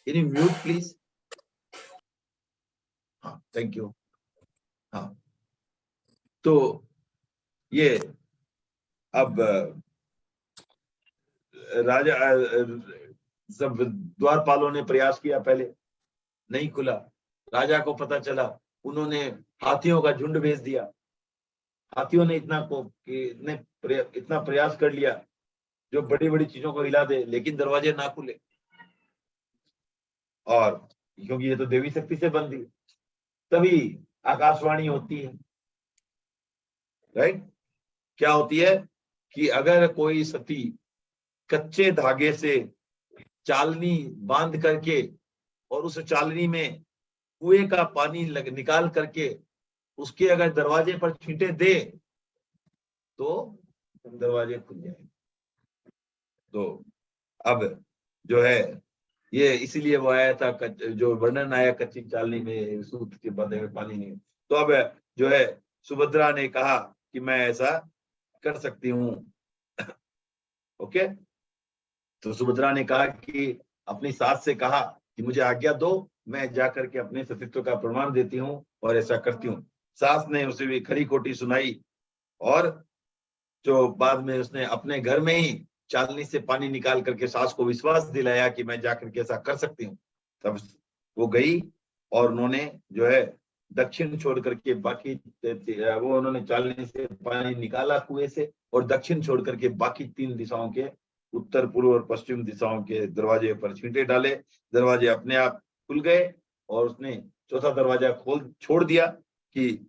can you mute please? हाँ थैंक यू। हाँ तो ये अब राजा सब द्वारपालों ने प्रयास किया, पहले नहीं खुला। राजा को पता चला, उन्होंने हाथियों का झुंड भेज दिया। हाथियों ने इतना प्रयास कर लिया जो बड़ी बड़ी चीजों को हिला दे, लेकिन दरवाजे ना खुले। और क्योंकि ये तो देवी शक्ति से बंधी, तभी आकाशवाणी होती है, राइट? क्या होती है कि अगर कोई सती कच्चे धागे से चालनी बांध करके और उस चालनी में कुएं का पानी निकाल करके उसके अगर दरवाजे पर छींटे दे तो दरवाजे खुल जाएंगे। तो अब जो है ये इसीलिए वो आया था, जो वर्णन आया कच्ची चालनी में सूत के बंधे में पानी नहीं। तो अब जो है सुभद्रा ने कहा कि मैं ऐसा कर सकती हूँ। ओके, तो सुभद्रा ने कहा कि अपनी सास से कहा कि मुझे आज्ञा दो, मैं जाकर के अपने सतीत्व का प्रमाण देती हूँ और ऐसा करती हूँ। सास ने उसे भी खरी खोटी सुनाई और जो बाद में उसने अपने घर में ही चालनी से पानी निकाल करके सास को विश्वास दिलाया कि मैं जाकर के ऐसा कर सकती हूँ। तब वो गई और उन्होंने जो है दक्षिण छोड़ करके बाकी वो उन्होंने चालनी से पानी निकाला कुएं से और दक्षिण छोड़ करके बाकी 3 दिशाओं के उत्तर पूर्व और पश्चिम दिशाओं के दरवाजे पर छींटे डाले। दरवाजे अपने आप खुल गए और उसने चौथा दरवाजा छोड़ दिया कि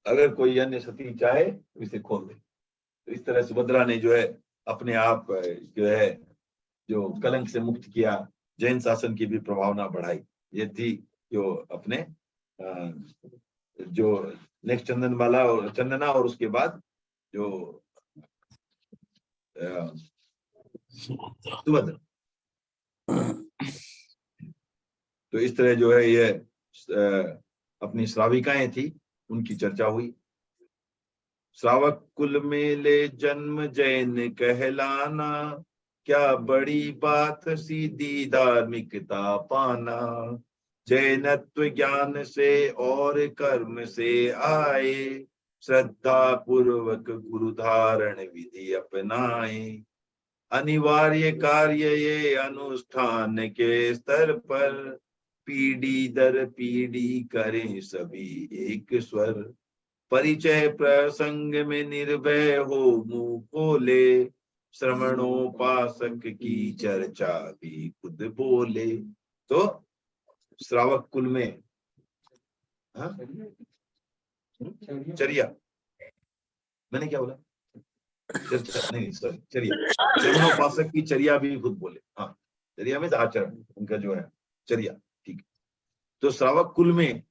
अगर कोई अन्य सती चाहे तो इसे खोल दे। तो इस तरह सुभद्रा ने जो है अपने आप जो है जो कलंक से मुक्त किया, जैन शासन की भी प्रभावना बढ़ाई। ये थी जो अपने जो नेक्स्ट चंदना और उसके बाद जो सुभद्रा। तो इस तरह जो है ये अपनी श्राविकाएं थी, उनकी चर्चा हुई। श्रावक कुल में ले जन्म जैन कहलाना, क्या बड़ी बात सीधी धार्मिकता पाना। जैनत्व ज्ञान से और कर्म से आए, श्रद्धा पूर्वक गुरु धारण विधि अपनाए। अनिवार्य कार्य ये अनुष्ठान के स्तर पर, पीढ़ी दर पीढ़ी करें सभी एक स्वर। परिचय प्रसंग में निर्भय हो मुंह खोले, श्रवणोपासक की चर्चा भी खुद बोले। तो श्रावक कुल में चर्या, मैंने क्या बोला? चर्चा नहीं, सॉरी, चर्या। श्रवणोपासक की चर्या भी खुद बोले। हाँ, चर्या में आचरण उनका जो है चर्या, ठीक। तो श्रावक कुल में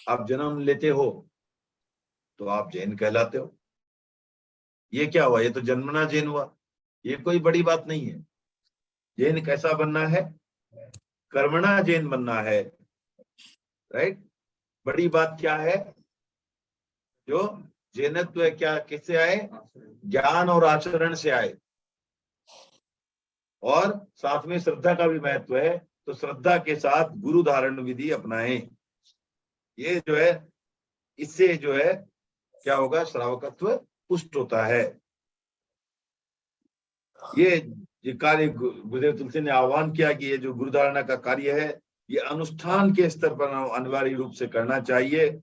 आप जन्म लेते हो तो आप जैन कहलाते हो। ये क्या हुआ? ये तो जन्मना जैन हुआ, ये कोई बड़ी बात नहीं है। जैन कैसा बनना है? कर्मणा जैन बनना है, राइट। बड़ी बात क्या है? जो जैनत्व है क्या किससे आए? ज्ञान और आचरण से आए। और साथ में श्रद्धा का भी महत्व है, तो श्रद्धा के साथ गुरु धारण विधि अपनाएं। ये जो है, इससे जो है क्या होगा? श्रावकत्व पुष्ट होता है। ये कार्य गुरुदेव तुलसी ने आह्वान किया कि ये जो गुरु धारणा का कार्य है, ये अनुष्ठान के स्तर पर अनिवार्य रूप से करना चाहिए।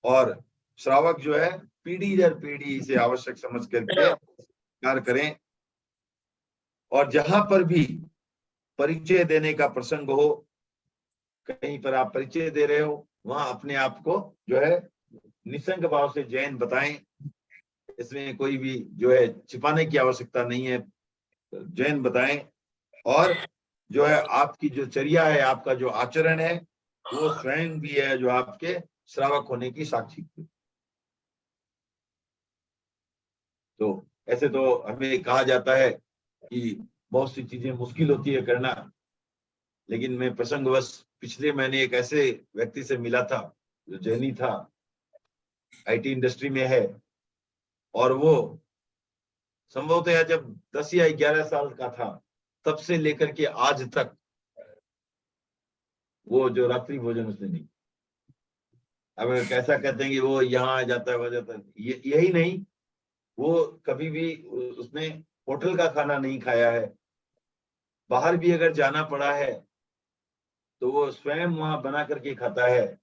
और श्रावक जो है पीढ़ी दर पीढ़ी इसे आवश्यक समझ करके कार्य करें। और जहां पर भी परिचय देने का प्रसंग हो, कहीं पर आप परिचय दे रहे हो, वहां अपने आप को जो है निसंग भाव से जैन बताएं। इसमें कोई भी जो है छिपाने की आवश्यकता नहीं है, जैन बताएं। और जो है आपकी जो चर्या है, आपका जो आचरण है, वो स्वयं भी है जो आपके श्रावक होने की साक्षी। तो ऐसे तो हमें कहा जाता है कि बहुत सी चीजें मुश्किल होती है करना, लेकिन मैं प्रसंगवश पिछले महीने एक ऐसे व्यक्ति से मिला था जो जैनी था, आईटी इंडस्ट्री में है, और वो संभवतः जब 10 या 11 साल का था तब से लेकर के आज तक वो जो रात्रि भोजन उसने नहीं। अब कैसा कहते हैं कि वो यहाँ आ जाता है, वह जाता है, यही नहीं, वो कभी भी उसने होटल का खाना नहीं खाया है। बाहर भी अगर जाना पड़ा है तो वो स्वयं वहां बना करके खाता है,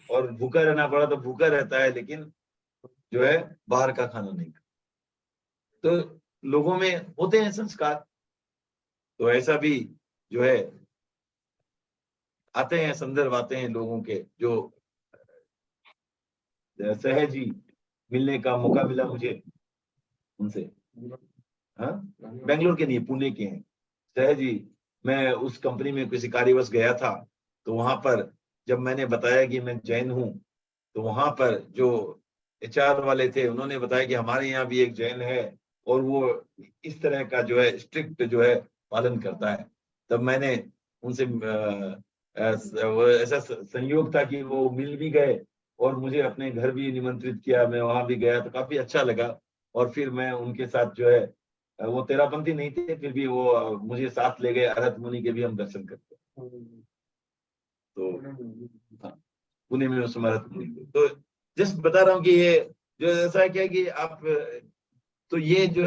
और भूखा रहना पड़ा तो भूखा रहता है, लेकिन जो है बाहर का खाना नहीं खाता। तो लोगों में होते हैं संस्कार, तो ऐसा भी जो है आते हैं, संदर्भ आते हैं लोगों के, जो सहज ही मिलने का मौका मिला मुझे उनसे। हाँ, बेंगलोर के नहीं, पुणे के हैं। सहज ही मैं उस कंपनी में किसी कार्यवश गया था, तो वहां पर जब मैंने बताया कि मैं जैन हूँ, तो वहां पर जो एचआर वाले थे उन्होंने बताया कि हमारे यहाँ भी एक जैन है, और वो इस तरह का जो है स्ट्रिक्ट जो है पालन करता है। तब मैंने उनसे वो ऐसा संयोग था कि वो मिल भी गए और मुझे अपने घर भी निमंत्रित किया। मैं वहां भी गया तो काफी अच्छा लगा, और फिर मैं उनके साथ जो है, वो तेरापंथी नहीं थे, फिर भी वो मुझे साथ ले गए, अरहत मुनि के भी हम दर्शन करते। तो हाँ, पुणे में उस समय अरहत मुनि थे। तो जस्ट बता रहा हूँ कि ये जो ऐसा है क्या कि आप, तो ये जो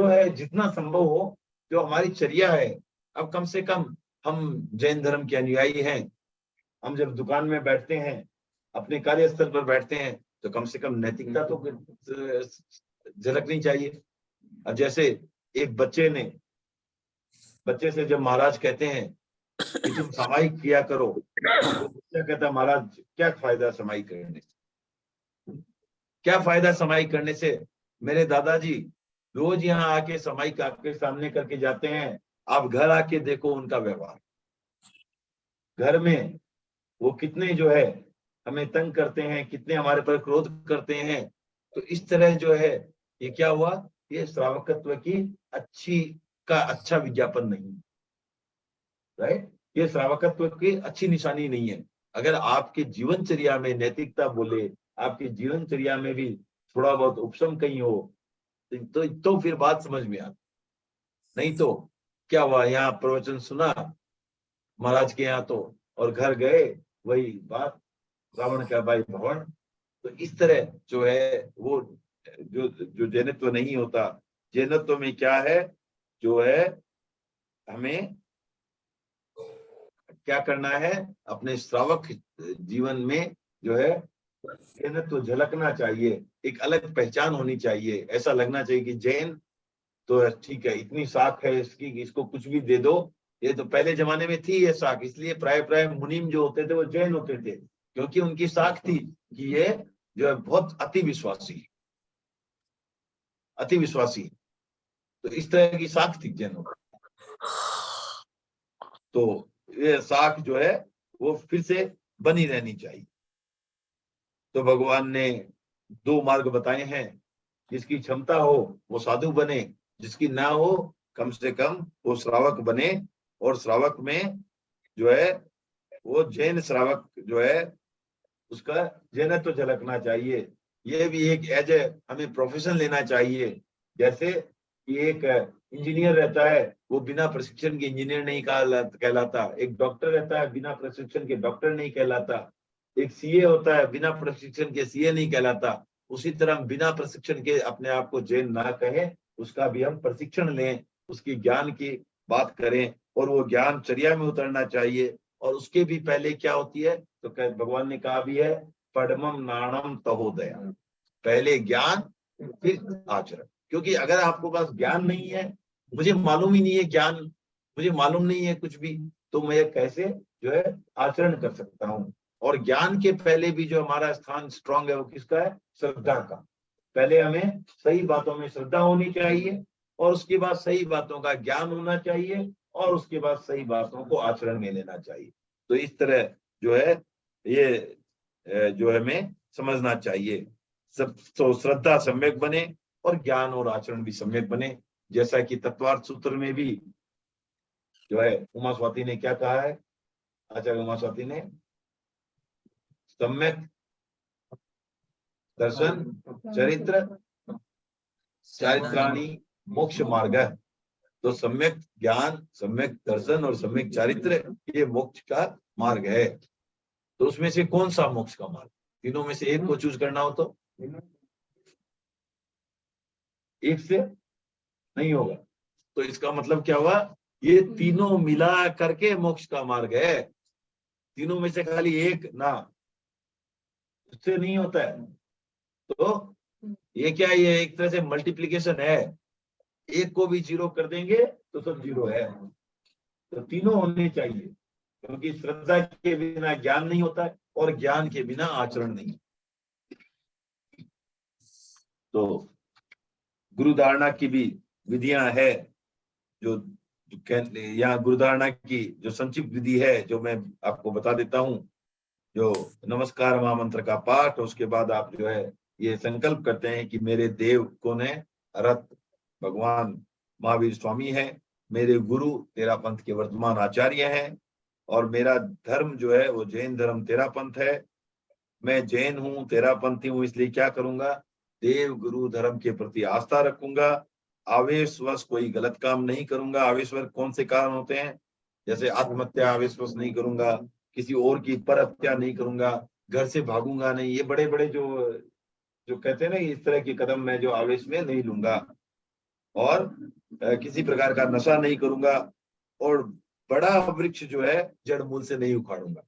है जितना संभव हो, जो हमारी चर्या है, अब कम से कम हम जैन धर्म के अनुयायी हैं। हम जब दुकान में बैठते हैं, अपने कार्यस्थल पर बैठते हैं, तो कम से कम नैतिकता तो झलकनी चाहिए। अब जैसे एक बच्चे से जब महाराज कहते हैं कि तुम सामायिक किया करो, तो बच्चा कहता है महाराज क्या फायदा सामायिक करने से, क्या फायदा सामायिक करने से? मेरे दादाजी रोज यहाँ आके सामायिक आपके सामने करके जाते हैं, आप घर आके देखो उनका व्यवहार। घर में वो कितने जो है हमें तंग करते हैं, कितने हमारे पर क्रोध करते हैं। तो इस तरह जो है ये क्या हुआ? ये श्रावकत्व की अच्छा विज्ञापन नहीं, राइट। ये श्रावकत्व की अच्छी निशानी नहीं है। अगर आपके जीवनचर्या में नैतिकता बोले, आपके जीवनचर्या में भी थोड़ा बहुत उपशम कहीं हो, तो फिर बात समझ में आती। नहीं तो क्या हुआ, यहाँ प्रवचन सुना महाराज के यहाँ तो, और घर गए वही बात, रावण का भाई भवन। तो इस तरह जो है वो जो जैनत्व नहीं होता। जैनत्व में क्या है, जो है हमें क्या करना है, अपने श्रावक जीवन में जो है जैनत्व झलकना चाहिए, एक अलग पहचान होनी चाहिए। ऐसा लगना चाहिए कि जैन तो ठीक है, इतनी साख है इसकी, इसको कुछ भी दे दो। ये तो पहले जमाने में थी ये साख, इसलिए प्राय मुनीम जो होते थे वो जैन होते थे, क्योंकि उनकी साख थी कि ये जो है बहुत अति विश्वासी। तो इस तरह की साख थी जैनों। तो ये साख जो है वो फिर से बनी रहनी चाहिए। तो भगवान ने 2 मार्ग बताए हैं, जिसकी क्षमता हो वो साधु बने, जिसकी ना हो कम से कम वो श्रावक बने, और श्रावक में जो है वो जैन श्रावक जो है उसका जैनत्व झलकना चाहिए। ये भी एक एज ए हमें प्रोफेशन लेना चाहिए। जैसे कि एक इंजीनियर रहता है, वो बिना प्रशिक्षण के इंजीनियर नहीं कहलाता। एक डॉक्टर रहता है, बिना प्रशिक्षण के डॉक्टर नहीं कहलाता। एक सीए होता है, बिना प्रशिक्षण के सीए नहीं कहलाता। उसी तरह बिना प्रशिक्षण के अपने आप को जैन ना कहें, उसका भी हम प्रशिक्षण लें, उसकी ज्ञान की बात करें, और वो ज्ञान चर्या में उतरना चाहिए। और उसके भी पहले क्या होती है, तो भगवान ने कहा भी है, पडमम नाणम तहोदया, पहले ज्ञान फिर आचरण। क्योंकि अगर आपको पास ज्ञान नहीं है, मुझे मालूम ही नहीं है ज्ञान, मुझे मालूम नहीं है कुछ भी, तो मैं कैसे जो है आचरण कर सकता हूँ। और ज्ञान के पहले भी जो हमारा स्थान स्ट्रांग है वो किसका है, श्रद्धा का। पहले हमें सही बातों में श्रद्धा होनी चाहिए, और उसके बाद सही बातों का ज्ञान होना चाहिए, और उसके बाद सही बातों को आचरण में लेना चाहिए। तो इस तरह जो है ये जो हमें समझना चाहिए। सब तो श्रद्धा सम्यक बने और ज्ञान और आचरण भी सम्यक बने। जैसा कि तत्वार्थ सूत्र में भी जो है उमा स्वाति ने क्या कहा है, आचार्य उमा स्वाति ने, सम्यक दर्शन चरित्र चारित्राणि मोक्ष मार्ग। तो सम्यक ज्ञान, सम्यक दर्शन और सम्यक चारित्र, ये मोक्ष का मार्ग है। तो उसमें से कौन सा मोक्ष का मार्ग, तीनों में से एक को चूज करना हो तो एक से नहीं होगा। तो इसका मतलब क्या हुआ, ये तीनों मिला करके मोक्ष का मार्ग है। तीनों में से खाली एक ना, उससे नहीं होता है। तो ये क्या, ये एक तरह से मल्टीप्लिकेशन है। एक को भी 0 कर देंगे तो सब 0 है। तो तीनों होने चाहिए, क्योंकि श्रद्धा के बिना ज्ञान नहीं होता है, और ज्ञान के बिना आचरण नहीं। तो गुरु धारणा की भी विधियां है, जो यहाँ गुरु धारणा की जो संक्षिप्त विधि है, जो मैं आपको बता देता हूँ। जो नमस्कार महामंत्र का पाठ, उसके बाद आप जो है ये संकल्प करते हैं कि मेरे देव कौन है, रत भगवान महावीर स्वामी है, मेरे गुरु तेरा पंथ के वर्तमान आचार्य हैं, और मेरा धर्म जो है वो जैन धर्म तेरा पंथ है। मैं जैन हूँ, तेरा पंथी हूँ, इसलिए क्या करूंगा, देव गुरु धर्म के प्रति आस्था रखूंगा। आवेशवश कोई गलत काम नहीं करूंगा। आवेशवश कौन से कारण होते हैं, जैसे आत्महत्या आवेशवश नहीं करूंगा, किसी और की पर हत्या नहीं करूंगा, घर से भागूंगा नहीं। ये बड़े बड़े जो कहते हैं ना, इस तरह के कदम मैं जो आवेश में नहीं लूंगा। और किसी प्रकार का नशा नहीं करूंगा, और बड़ा वृक्ष जो है जड़ मूल से नहीं उखाड़ूंगा।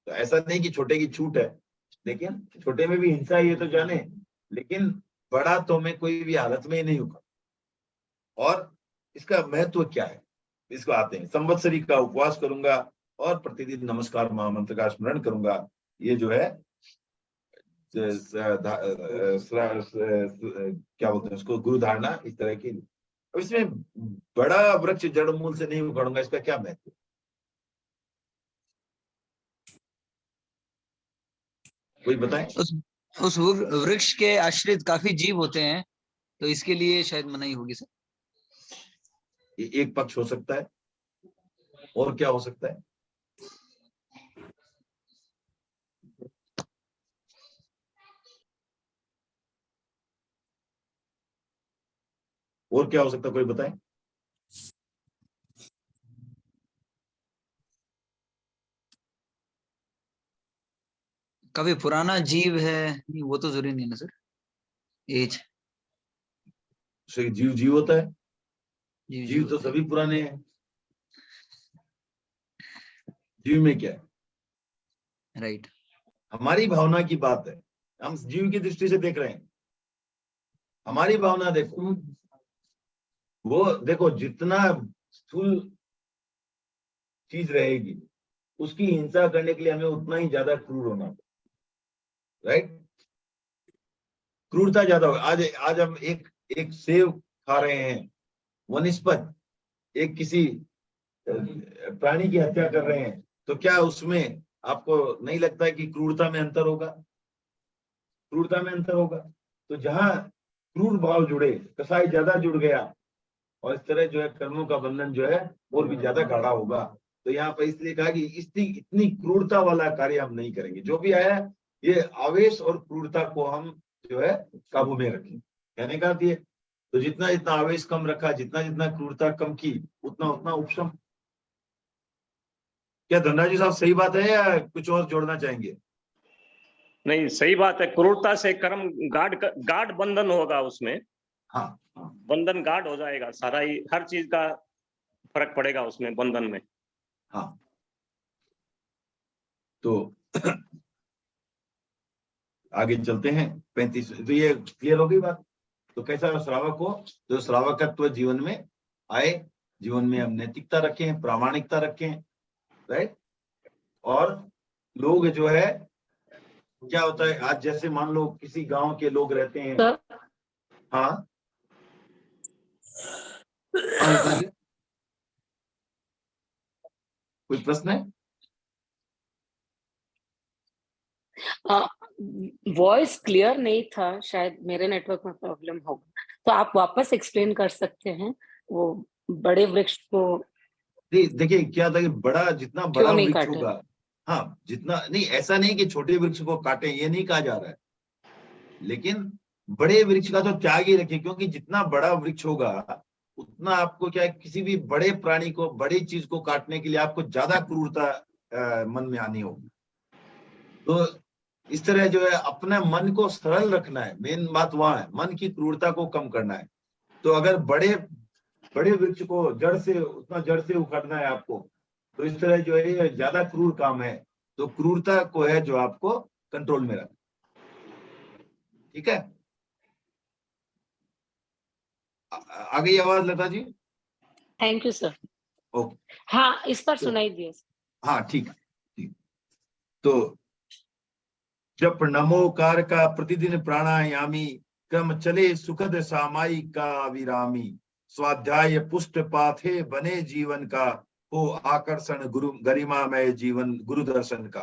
तो ऐसा नहीं कि छोटे की छूट है, लेकिन छोटे में भी हिंसा ये तो जाने, लेकिन बड़ा तो मैं कोई भी हालत में ही नहीं उखाड़। और इसका महत्व क्या है, इसको आते हैं। संवत्सरी का उपवास करूंगा, और प्रतिदिन नमस्कार महामंत्र का स्मरण करूंगा। ये जो है क्या बोलते हैं उसको, गुरु धारणा इस तरह की। अब इसमें बड़ा वृक्ष जड़ मूल से नहीं उखाड़ूंगा, इसका क्या महत्व, कोई बताएं। उस वृक्ष के आश्रित काफी जीव होते हैं, तो इसके लिए शायद मनाही होगी सर। ये एक पक्ष हो सकता है, और क्या हो सकता है, और क्या हो सकता है, कोई बताएं। काफी पुराना जीव है, नहीं वो तो जरूरी नहीं ना सर, एज। जीव जीव होता है, जीव तो होता है। सभी पुराने हैं। जीव में क्या है, राइट। हमारी भावना की बात है, हम जीव की दृष्टि से देख रहे हैं। हमारी भावना देखो, वो देखो जितना स्थूल चीज रहेगी, उसकी हिंसा करने के लिए हमें उतना ही ज्यादा क्रूर होना पड़ेगा। राइट, क्रूरता ज्यादा होगा। आज हम एक सेब खा रहे हैं, वनस्पत, एक किसी प्राणी की हत्या कर रहे हैं, तो क्या उसमें आपको नहीं लगता है कि क्रूरता में अंतर होगा? क्रूरता में अंतर होगा। तो जहां क्रूर भाव जुड़े, कसाई ज्यादा जुड़ गया, और इस तरह जो है कर्मों का बंधन जो है और भी ज्यादा गाढ़ा होगा। तो यहाँ पर इसलिए कहा कि इतनी क्रूरता वाला कार्य हम नहीं करेंगे। जो भी आया ये आवेश और क्रूरता को हम जो है काबू में रखें, कहने का अर्थ ये। तो जितना जितना आवेश कम रखा, जितना जितना क्रूरता कम की, उतना उतना उपशम। क्या धनराज जी साहब सही बात है या कुछ और जोड़ना चाहेंगे? नहीं, सही बात है। क्रूरता से कर्म गाढ़ बंधन होगा उसमें। हाँ, हाँ, बंधन गाढ़ हो जाएगा, सारा ही हर चीज का फर्क पड़ेगा उसमें, बंधन में। हाँ। तो आगे चलते हैं 35। तो ये क्लियर हो गई बात। तो कैसा श्रावक हो, तो श्रावकत्व जीवन में आए, जीवन में हम नैतिकता रखें, प्रामाणिकता रखें, राइट। और लोग जो है, क्या होता है आज, जैसे मान लो किसी गांव के लोग रहते हैं। हाँ, कोई प्रश्न है? वॉइस क्लियर नहीं था, शायद मेरे नेटवर्क में प्रॉब्लम होगा, तो आप वापस एक्सप्लेन कर सकते हैं वो बड़े वृक्ष को। देखिए क्या था कि बड़ा, जितना बड़ा क्यों नहीं वृक्ष काटे? होगा, हाँ जितना नहीं, ऐसा नहीं कि छोटे वृक्ष को काटें, ये नहीं कहा जा रहा है, लेकिन बड़े वृक्ष का तो त्याग ही रखें। क्योंकि जितना बड़ा वृक्ष होगा उतना आपको क्या है, किसी भी बड़े प्राणी को, बड़ी चीज को काटने के लिए आपको ज्यादा क्रूरता मन में आनी होगी। तो इस तरह जो है अपने मन को सरल रखना है, मेन बात वहां है, मन की क्रूरता को कम करना है। तो अगर बड़े वृक्ष को जड़ से उखाड़ना है आपको, तो इस तरह जो है ये ज्यादा क्रूर काम है। तो क्रूरता को है जो आपको कंट्रोल में रखना, ठीक है। आ गई आवाज Lata ji? Thank you sir. Okay, हाँ, इस पर सुनाई दिए। हाँ ठीक है। तो जप नमोकार का प्रतिदिन प्राणायामी, क्रम चले सुखद सामायिक का अविरामी, स्वाध्याय पुष्ट पाथे बने जीवन का, हो आकर्षण गुरु गरिमामय जीवन गुरु दर्शन का।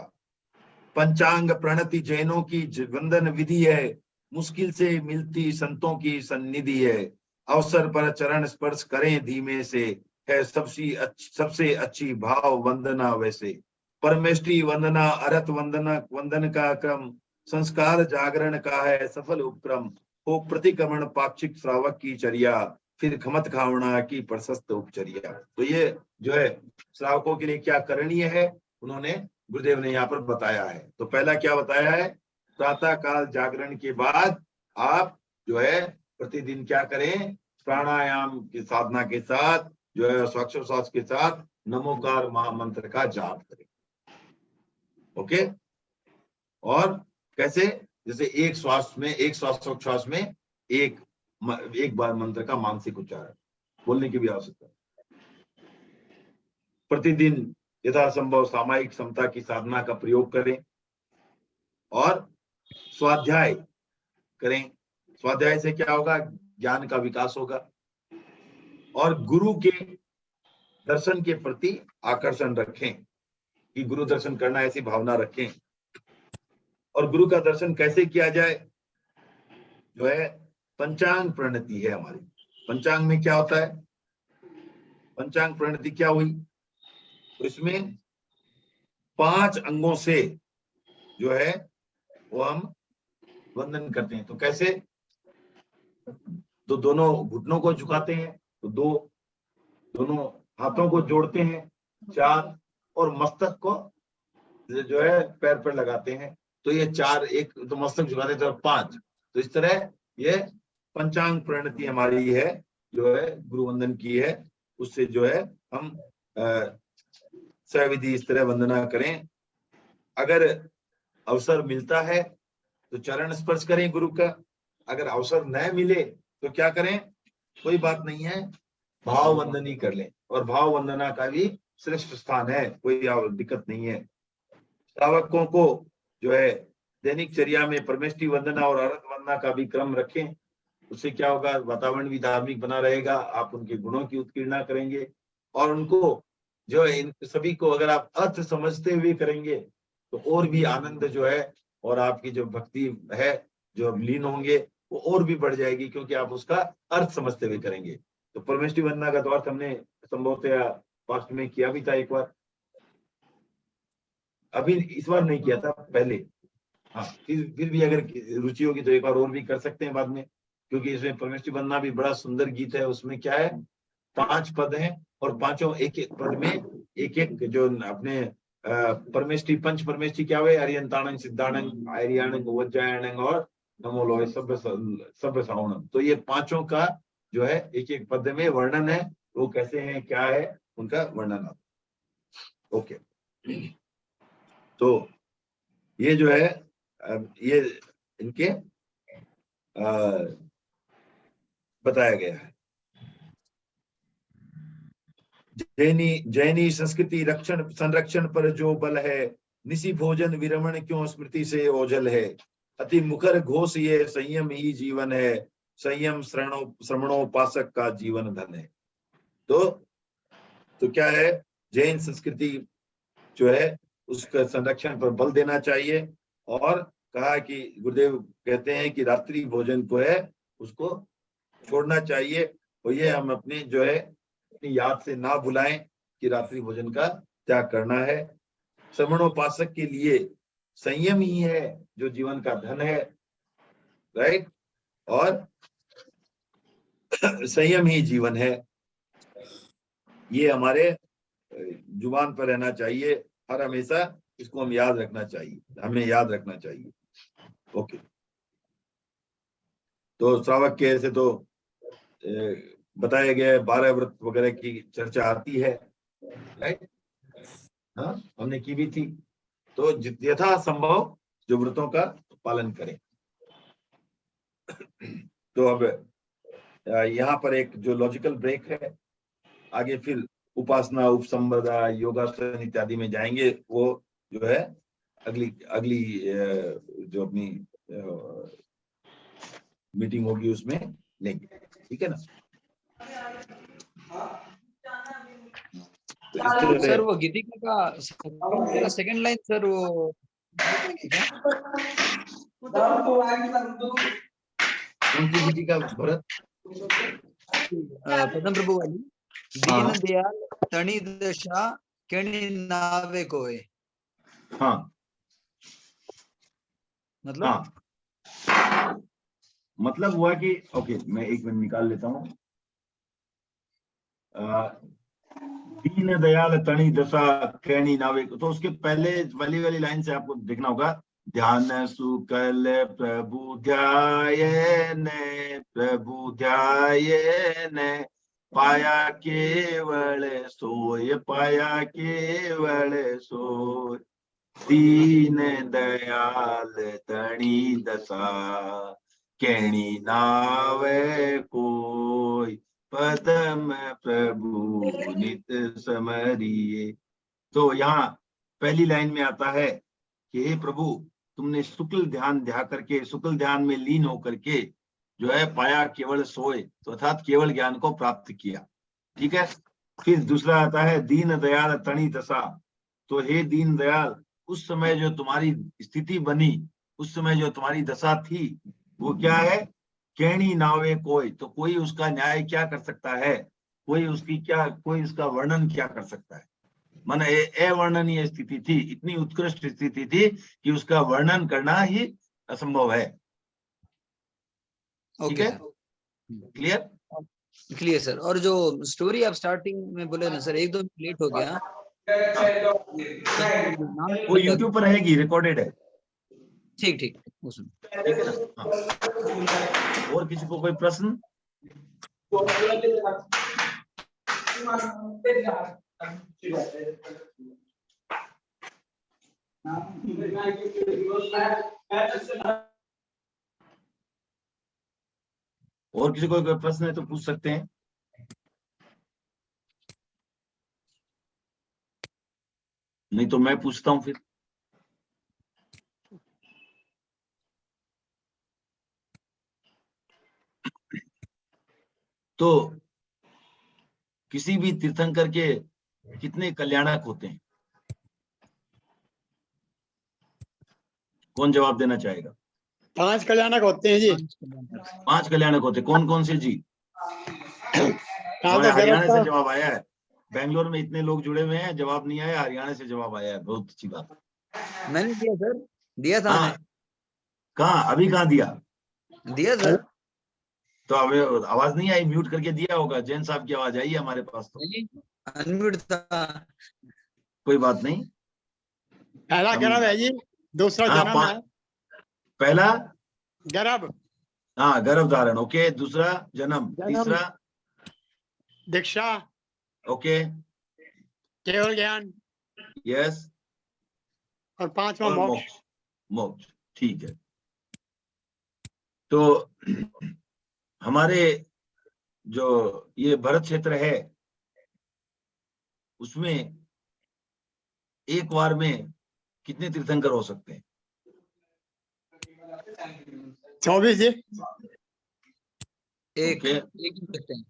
पंचांग प्रणति जैनों की वंदन विधि है, मुश्किल से मिलती संतों की सन्निधि है। अवसर पर चरण स्पर्श करें धीमे से, है सबसे अच्छी भाव वंदना वैसे। परमेष्टि वंदना अरत वंदन का क्रम, संस्कार जागरण का है सफल उपक्रम। हो प्रतिक्रमण पाक्षिक श्रावक की चर्या, फिर खमत खावणा की प्रशस्त उपचर्या। तो ये जो है श्रावकों के लिए क्या करणीय है, उन्होंने गुरुदेव ने यहाँ पर बताया है। तो पहला क्या बताया है, प्रातः काल जागरण के बाद आप जो है प्रतिदिन क्या करें, प्राणायाम की साधना के साथ जो है श्वासोच्छ्वास के साथ नमोकार महामंत्र का जाप करें। ओके। और कैसे, जैसे एक श्वासोच्छ्वास में एक बार मंत्र का मानसिक उच्चारण, बोलने की भी आवश्यकता है। प्रतिदिन यथासंभव सामायिक क्षमता की साधना का प्रयोग करें और स्वाध्याय करें। स्वाध्याय से क्या होगा, ज्ञान का विकास होगा और गुरु के दर्शन के प्रति आकर्षण रखें कि गुरु दर्शन करना, ऐसी भावना रखें। और गुरु का दर्शन कैसे किया जाए, जो है पंचांग प्रणति है हमारी। पंचांग में क्या होता है, पंचांग प्रणति क्या हुई, तो इसमें 5 अंगों से जो है वो हम वंदन करते हैं। तो कैसे, तो दोनों घुटनों को झुकाते हैं, तो दोनों हाथों को जोड़ते हैं 4, और मस्तक को जो है पैर पर लगाते हैं। तो ये 4, एक तो मस्तक झुकाते हैं, तो 5। तो इस तरह ये पंचांग प्रणति हमारी है, जो है गुरु वंदन की है। उससे जो है हम सविधि इस तरह वंदना करें। अगर अवसर मिलता है तो चरण स्पर्श करें गुरु का। अगर अवसर न मिले तो क्या करें, कोई बात नहीं है, भाव वंदनी कर लें। और भाव वंदना का भी श्रेष्ठ स्थान है, कोई दिक्कत नहीं है। श्रावकों को जो है दैनिक चर्या में परमेष्टि वंदना और अरत वंदना का भी क्रम रखें। उससे क्या होगा, वातावरण भी धार्मिक बना रहेगा, आप उनके गुणों की उत्कीर्णा करेंगे और उनको जो इन सभी को अगर आप अर्थ समझते हुए करेंगे तो और भी आनंद जो है और आपकी जो भक्ति है जो लीन होंगे वो और भी बढ़ जाएगी, क्योंकि आप उसका अर्थ समझते हुए करेंगे। तो परमेष्टि वंदना का तो अर्थ हमने संभवतः पास्ट में किया भी था एक बार, अभी इस बार नहीं किया था, पहले। हाँ, फिर भी अगर रुचि होगी तो एक बार और भी कर सकते हैं बाद में, क्योंकि इसमें परमेष्टि वंदना भी बड़ा सुंदर गीत है। उसमें क्या है, 5 पद हैं और पांचों एक एक पद में एक एक जो अपने परमेष्टि पंच परमेष्टि क्या हुए, अरियंताणंग सिद्धाणंग आर्याणंग वज्रायणंग और नमो लोय सभ्य सावणम। तो ये पांचों का जो है एक एक पद में वर्णन है, वो कैसे हैं क्या है उनका वर्णन। ओके, तो ये जो है ये इनके बताया गया है। जैनी संस्कृति रक्षण संरक्षण पर जो बल है, निसी भोजन विरमण क्यों स्मृति से ओझल है, अति मुखर घोष ये संयम ही जीवन है, संयम श्रवणोपासक का जीवन धन है। तो क्या है, जैन संस्कृति जो है उसका संरक्षण पर बल देना चाहिए, और कहा कि गुरुदेव कहते हैं कि रात्रि भोजन को है उसको छोड़ना चाहिए, और ये हम अपनी जो है अपनी याद से ना भुलाएं कि रात्रि भोजन का त्याग करना है। श्रवणोपासक के लिए संयम ही है जो जीवन का धन है, राइट, और संयम ही जीवन है, ये हमारे जुबान पर रहना चाहिए हर हमेशा, इसको हम याद रखना चाहिए, हमें याद रखना चाहिए। ओके, तो श्रावक के से तो बताया गया 12 व्रत वगैरह की चर्चा आती है, राइट, हाँ हमने की भी थी। तो यथा संभव जो व्रतों का पालन करें। तो अब यहाँ पर एक जो लॉजिकल ब्रेक है, आगे फिर उपासना उपसंपदा योगासन इत्यादि में जाएंगे, वो जो है अगली जो अपनी मीटिंग होगी उसमें लेंगे, ठीक है ना। तो सर वो गीतिका का सेकंड लाइन सर वो क्या कौन सी गीतिका भरत? पद्म प्रभु वाली, दीन दयाल तणी दशा केणी नावे कोय, हाँ मतलब हाँ, मतलब हुआ कि ओके, मैं एक मिनट निकाल लेता हूँ। दीन दयाल तणी दशा केणी नावे, तो उसके पहले वाली लाइन से आपको देखना होगा, ध्यान सुकल प्रभु ध्यायन प्रभु ध्यायन, पाया केवल सोय पाया केवल सोय, दीन दयाल तणी दशा केणी नावे कोई, पदम प्रभु नित समरिये। तो यहाँ पहली लाइन में आता है कि हे प्रभु, तुमने शुक्ल ध्यान करके, शुक्ल ध्यान में लीन होकर के जो है पाया केवल सोए, तो अर्थात केवल ज्ञान को प्राप्त किया, ठीक है। फिर दूसरा आता है दीन दयाल तणी दशा, तो हे दीन दयाल, उस समय जो तुम्हारी स्थिति बनी, उस समय जो तुम्हारी दशा थी, वो क्या है, केणी नावे कोई, तो कोई उसका न्याय क्या कर सकता है, कोई उसका वर्णन क्या कर सकता है। मन अवर्णनीय स्थिति थी, इतनी उत्कृष्ट स्थिति थी कि उसका वर्णन करना ही असंभव है। ठीक है, क्लियर क्लियर सर। और जो स्टोरी आप स्टार्टिंग में बोले ना सर, 1-2 मिनट लेट हो गया, वो यूट्यूब पर रहेगी, रिकॉर्डेड है। ठीक ठीक, वो सुन। ठीक है ना। हाँ। और किसी को कोई प्रश्न? और किसी को कोई प्रश्न है तो पूछ सकते हैं। नहीं तो मैं पूछता हूं फिर। तो किसी भी तीर्थंकर के कितने कल्याणक होते हैं? कौन जवाब देना चाहेगा? 5 कल्याणक होते हैं जी। 5 कल्याणक होते, कौन कौन से जी? हमारे हरियाणा से जवाब आया है। बेंगलोर में इतने लोग जुड़े हुए हैं, जवाब नहीं आया, हरियाणा से जवाब आया है। बहुत अच्छी बात। मैंने दिया सर, दिया था हाँ, कहाँ अभी कहाँ दिया? दिया सर। तो अब आवाज नहीं आई, म्यूट करके दिया होगा। जैन साहब की आवाज आई है हमारे पास तो। अनम्यूट था। कोई बात नहीं। पहला गर्भ है जी, दूसरा हाँ, जन्म है। पहला गर्भ, हाँ गर्भ धारण, ओके। दूसरा जन्म, तीसरा दीक्षा, ओके, केवल ज्ञान, यस, और 5वां और मोक्ष। मोक्ष। मोक्ष, ठीक है। तो हमारे जो ये भरत क्षेत्र है, उसमें एक बार में कितने तीर्थंकर हो सकते हैं? 24 जी। एक ओके। एक ही सकते हैं।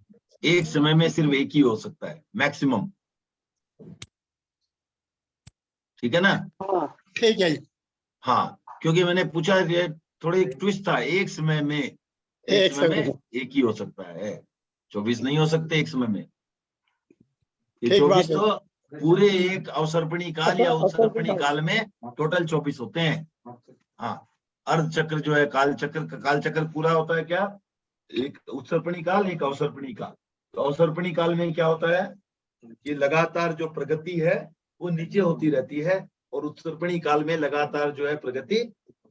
एक समय में सिर्फ एक ही हो सकता है मैक्सिमम, ठीक है ना? ठीक है जी। हाँ, क्योंकि मैंने पूछा, ये थोड़ी ट्विस्ट था। एक समय में, एक समय में एक ही हो सकता है, 24 नहीं हो सकते एक समय में। ये ठीक बात 24 है। तो पूरे एक अवसर्पणी काल या उत्सर्पणी काल में टोटल 24 होते हैं। हाँ, अर्ध चक्र जो है, काल चक्र पूरा होता है क्या? एक उत्सर्पणी काल, एक अवसर्पणी काल। तो अवसर्पणी काल में क्या होता है कि लगातार जो प्रगति है वो नीचे होती रहती है, और उत्सर्पणी काल में लगातार जो है प्रगति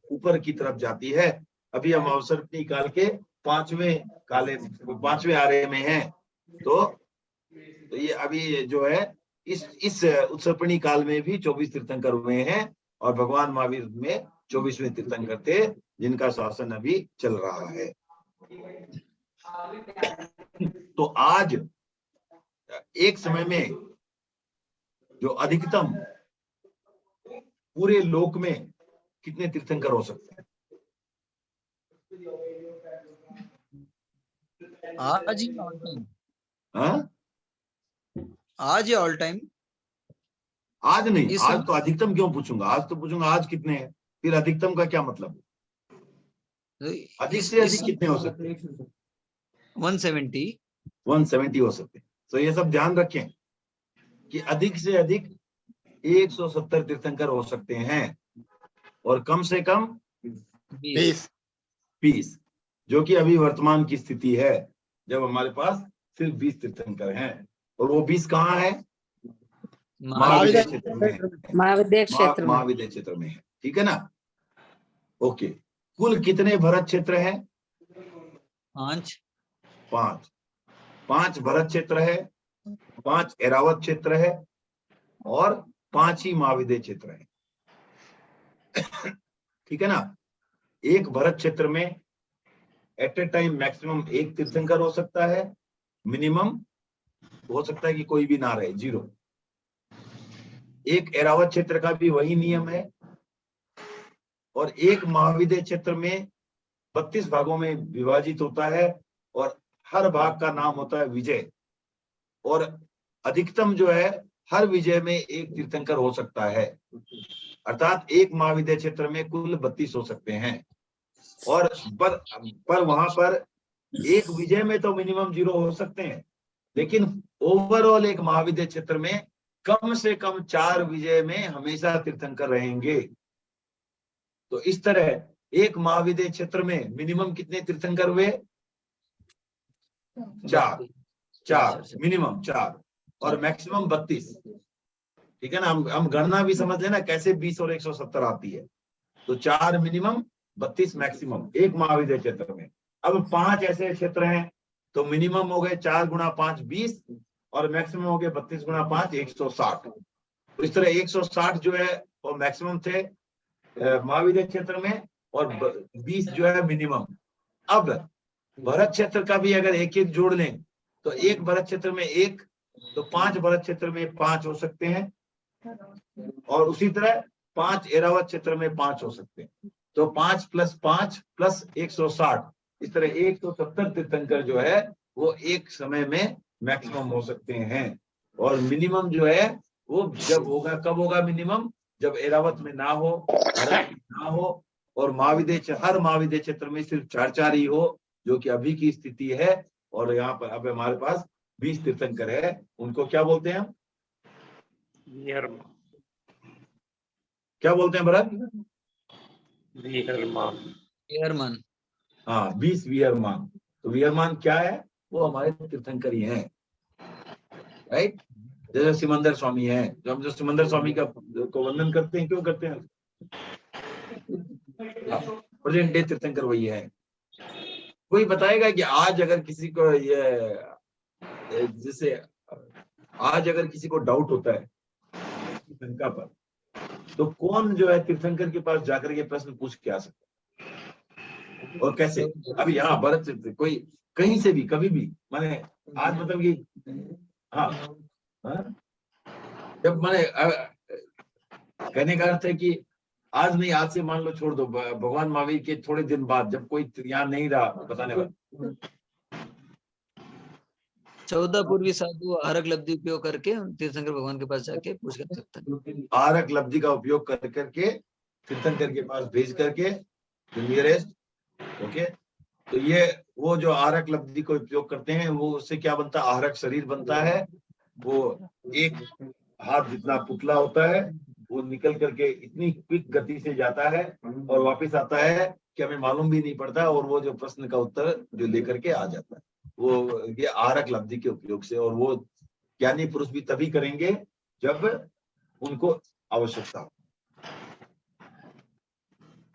ऊपर की तरफ जाती है। अभी हम अवसर्पणी काल के 5वें आरे में हैं। तो ये अभी जो है इस उत्सर्पणी काल में भी 24 तीर्थंकर हुए हैं, और भगवान महावीर में 24वें तीर्थंकर थे, जिनका शासन अभी चल रहा है। तो आज एक समय में जो अधिकतम पूरे लोक में कितने तीर्थंकर हो सकते हैं? आज ही ऑल टाइम, हाँ? आज ही ऑल टाइम। आज नहीं, आज तो अधिकतम क्यों पूछूंगा? आज तो पूछूंगा आज कितने हैं, फिर अधिकतम का क्या मतलब? अधिक से अधिक कितने हो सकते हैं? 170 हो सकते हैं। तो ये सब ध्यान रखें कि अधिक से अधिक 170 तीर्थंकर हो सकते हैं, और कम से कम 20, जो कि अभी वर्तमान की स्थिति है, जब हमारे पास सिर्फ 20 तीर्थंकर हैं। और वो 20 कहाँ है? महाविद्य क्षेत्र में है। महाविद्य क्षेत्र में। महाविद्य क्षेत्र में है, ठीक है ना? ओके। कुल कितने भरत क्षेत्र हैं? 5 भरत क्षेत्र है, 5 एरावत क्षेत्र है, और 5 ही महाविद्य क्षेत्र है, ठीक है ना? एक भरत क्षेत्र में एट ए टाइम मैक्सिमम 1 तीर्थंकर हो सकता है, मिनिमम हो सकता है कि कोई भी ना रहे, 0। एक एरावत क्षेत्र का भी वही नियम है, और एक महाविद्य क्षेत्र में 32 भागों में विभाजित होता है, और हर भाग का नाम होता है विजय, और अधिकतम जो है हर विजय में 1 तीर्थंकर हो सकता है। अर्थात एक महाविद्य क्षेत्र में कुल 32 हो सकते हैं, और पर वहां पर एक विजय में तो मिनिमम 0 हो सकते हैं, लेकिन ओवरऑल एक महाविद्य क्षेत्र में कम से कम 4 विजय में हमेशा तीर्थंकर रहेंगे। तो इस तरह एक महाविद्य क्षेत्र में मिनिमम कितने तीर्थंकर हुए? 4 मिनिमम 4, और मैक्सिमम 32, ठीक है ना? हम गणना भी समझ लेना कैसे 20 और 170 आती है। तो 4 मिनिमम, 32 मैक्सिमम एक महाविद्य क्षेत्र में। अब 5 ऐसे क्षेत्र हैं, तो मिनिमम हो गए 4 गुणा 5 20, और मैक्सिमम हो गए 32 गुणा 5 160। तो इस तरह 160 जो है वो मैक्सिमम थे महाविद्य क्षेत्र में, और 20 जो है मिनिमम। अब भरत क्षेत्र का भी अगर एक एक जोड़ लें, तो एक भरत क्षेत्र में 1, तो 5 भरत क्षेत्र में 5 हो सकते हैं, और उसी तरह 5 एरावत क्षेत्र में 5 हो सकते हैं। तो 5 + 5 + 160, इस तरह 170 तीर्थंकर जो है वो एक समय में मैक्सिमम हो सकते हैं। और मिनिमम जो है वो जब होगा, कब होगा मिनिमम? जब एरावत में ना हो, भरत में ना हो, और हर महाविद्य क्षेत्र में सिर्फ 4 ही हो, जो कि अभी की स्थिति है। और यहाँ पर अब हमारे पास 20 तीर्थंकर है। उनको क्या बोलते हैं हम? क्या बोलते हैं भरत? विहरमान। हाँ, 20 विहरमान। तो विहरमान क्या है? वो हमारे तीर्थंकर ही हैं, राइट? जैसे सिमंदर स्वामी है, जो सिमंदर स्वामी का को वंदन करते हैं, क्यों करते हैं? प्रेजेंट डे तीर्थंकर वही है। कोई बताएगा कि आज अगर किसी को जैसे आज अगर किसी को डाउट होता है तीर्थंकर पर, तो कौन जो है तीर्थंकर के पास जाकर के प्रश्न पूछ के आ सकता है? और कैसे? अभी यहाँ भरत कोई कहीं से भी कभी भी, माने आज मतलब कि हाँ, जब माने कहने का अर्थ है कि आज नहीं, आज से मान लो छोड़ दो, भगवान महावीर के थोड़े दिन बाद जब कोई यहाँ नहीं रहा बताने वाला, 14 पूर्वी साधु आरक लब्धि उपयोग करके तीर्थंकर भगवान के पास जाके पूछ कर सकते हैं। आरक लब्धि का उपयोग कर करके तीर्थंकर के पास भेज करके नियरेस्ट, ओके। तो ये वो जो आरक लब्धि को उपयोग करते हैं, वो उससे क्या बनता है? आरक शरीर बनता है। वो एक हाथ जितना पुतला होता है, वो निकल करके इतनी क्विक गति से जाता है और वापस आता है कि हमें मालूम भी नहीं पड़ता, और वो जो प्रश्न का उत्तर जो लेकर के आ जाता है, वो ये आरक लब्धि के उपयोग से। और वो ज्ञानी पुरुष भी तभी करेंगे जब उनको आवश्यकता हो।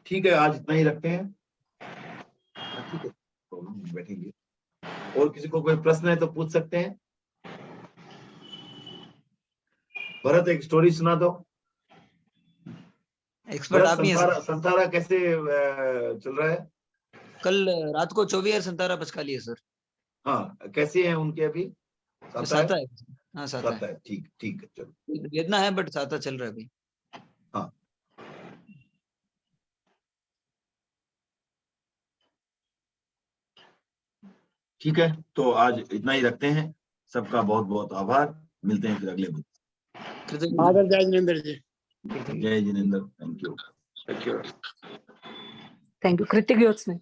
ठीक है, आज इतना ही रखते हैं। ठीक है, तो हम बैठेंगे। और किसी को कोई प्रश्न है तो पूछ सकते हैं। भरत, एक स्टोरी सुना दो। एक्सपर्ट आप ही हैं सर। संतारा कैसे चल रहा है? कल रात को 24 संतारा पचका लिए सर। हाँ, कैसे हैं उनके अभी? साता है। हाँ, साता है। ठीक ठीक है, चलो। वेदना है बट साता चल रहा है अभी। हाँ, ठीक है, तो आज इतना ही रखते हैं। सबका बहुत बहुत आभार। मिलते हैं फिर अगले बुध। फादर जय जिनेंद्र जी। जय Jinendra. Thank you. Thank you. कृतिक योत्स में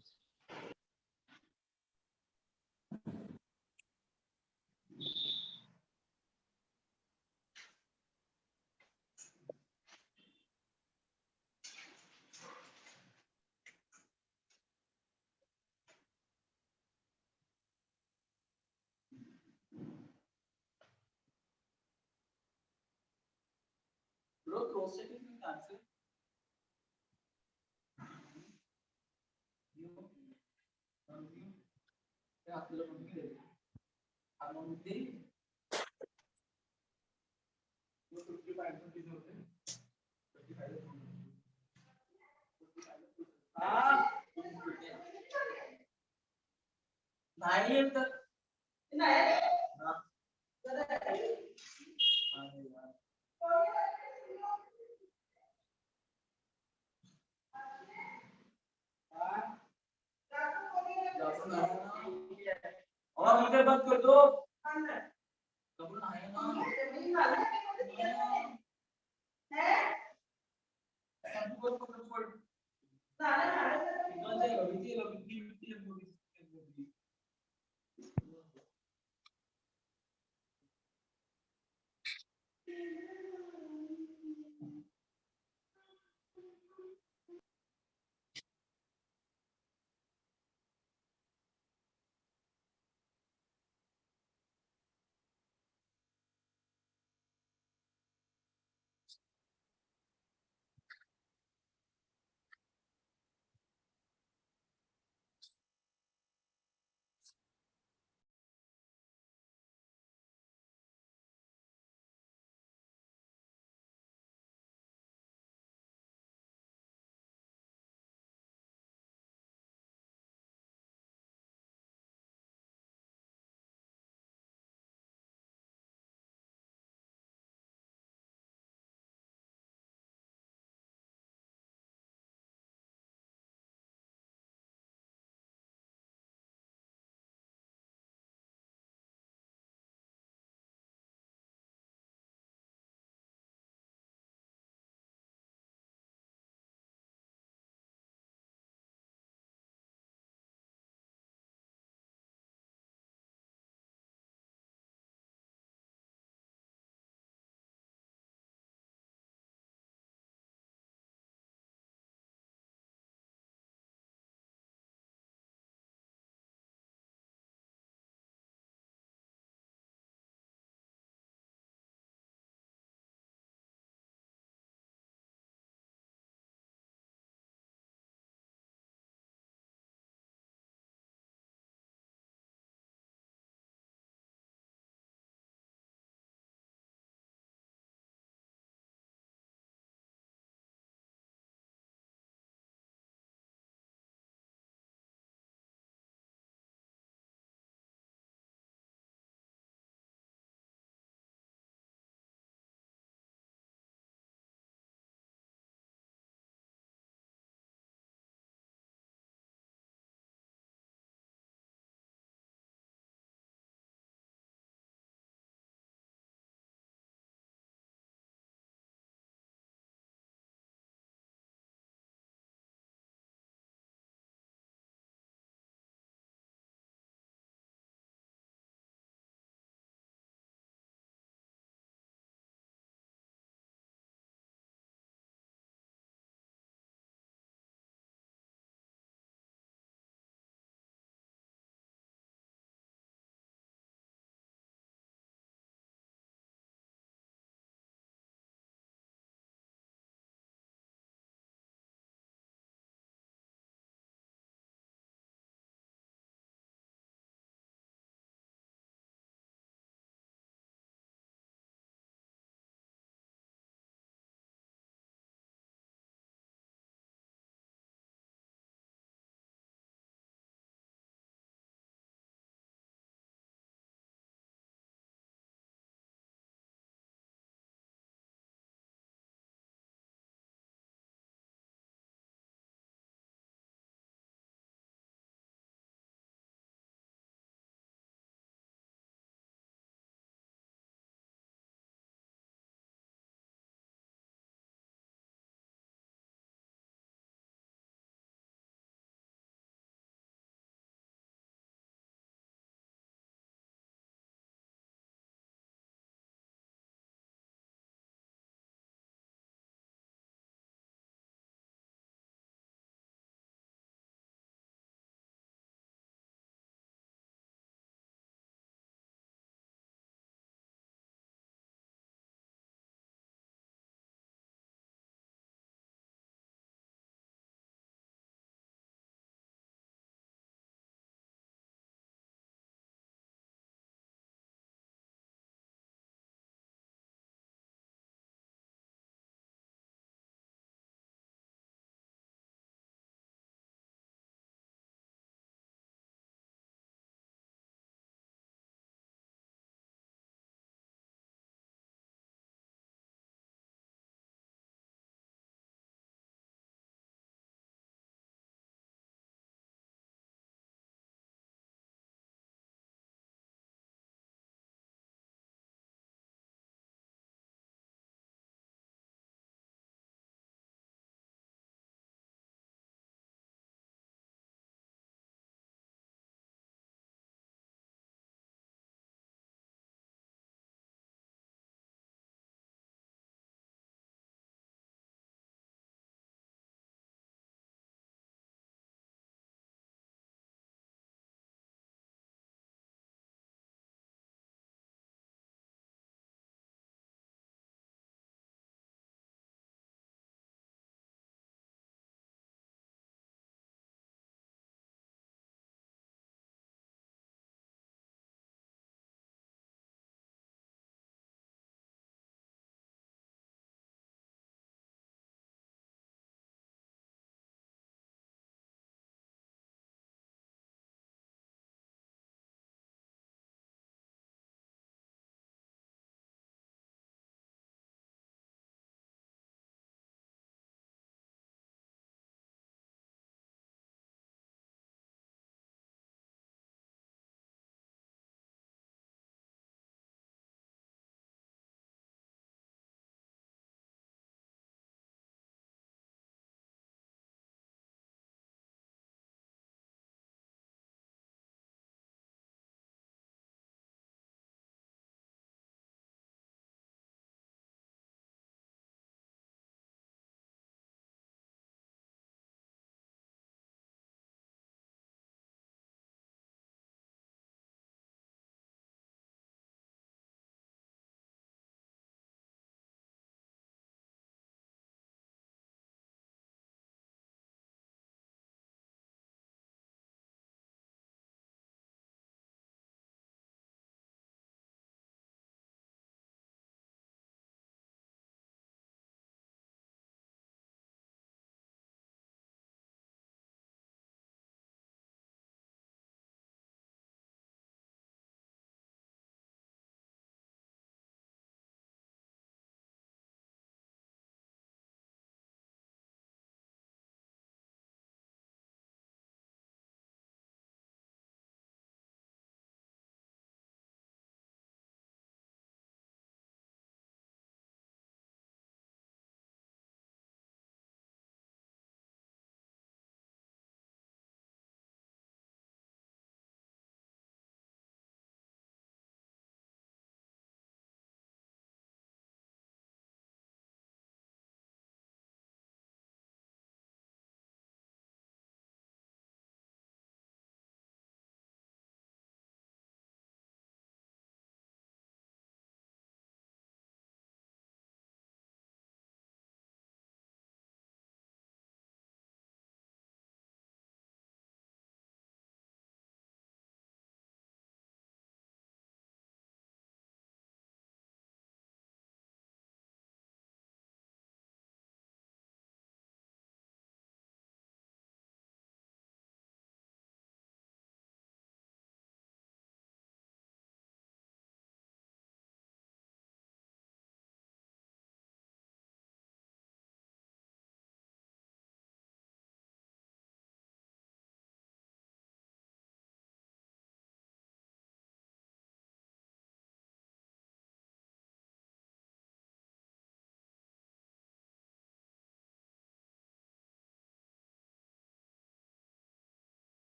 और मिलकर बात कर दो।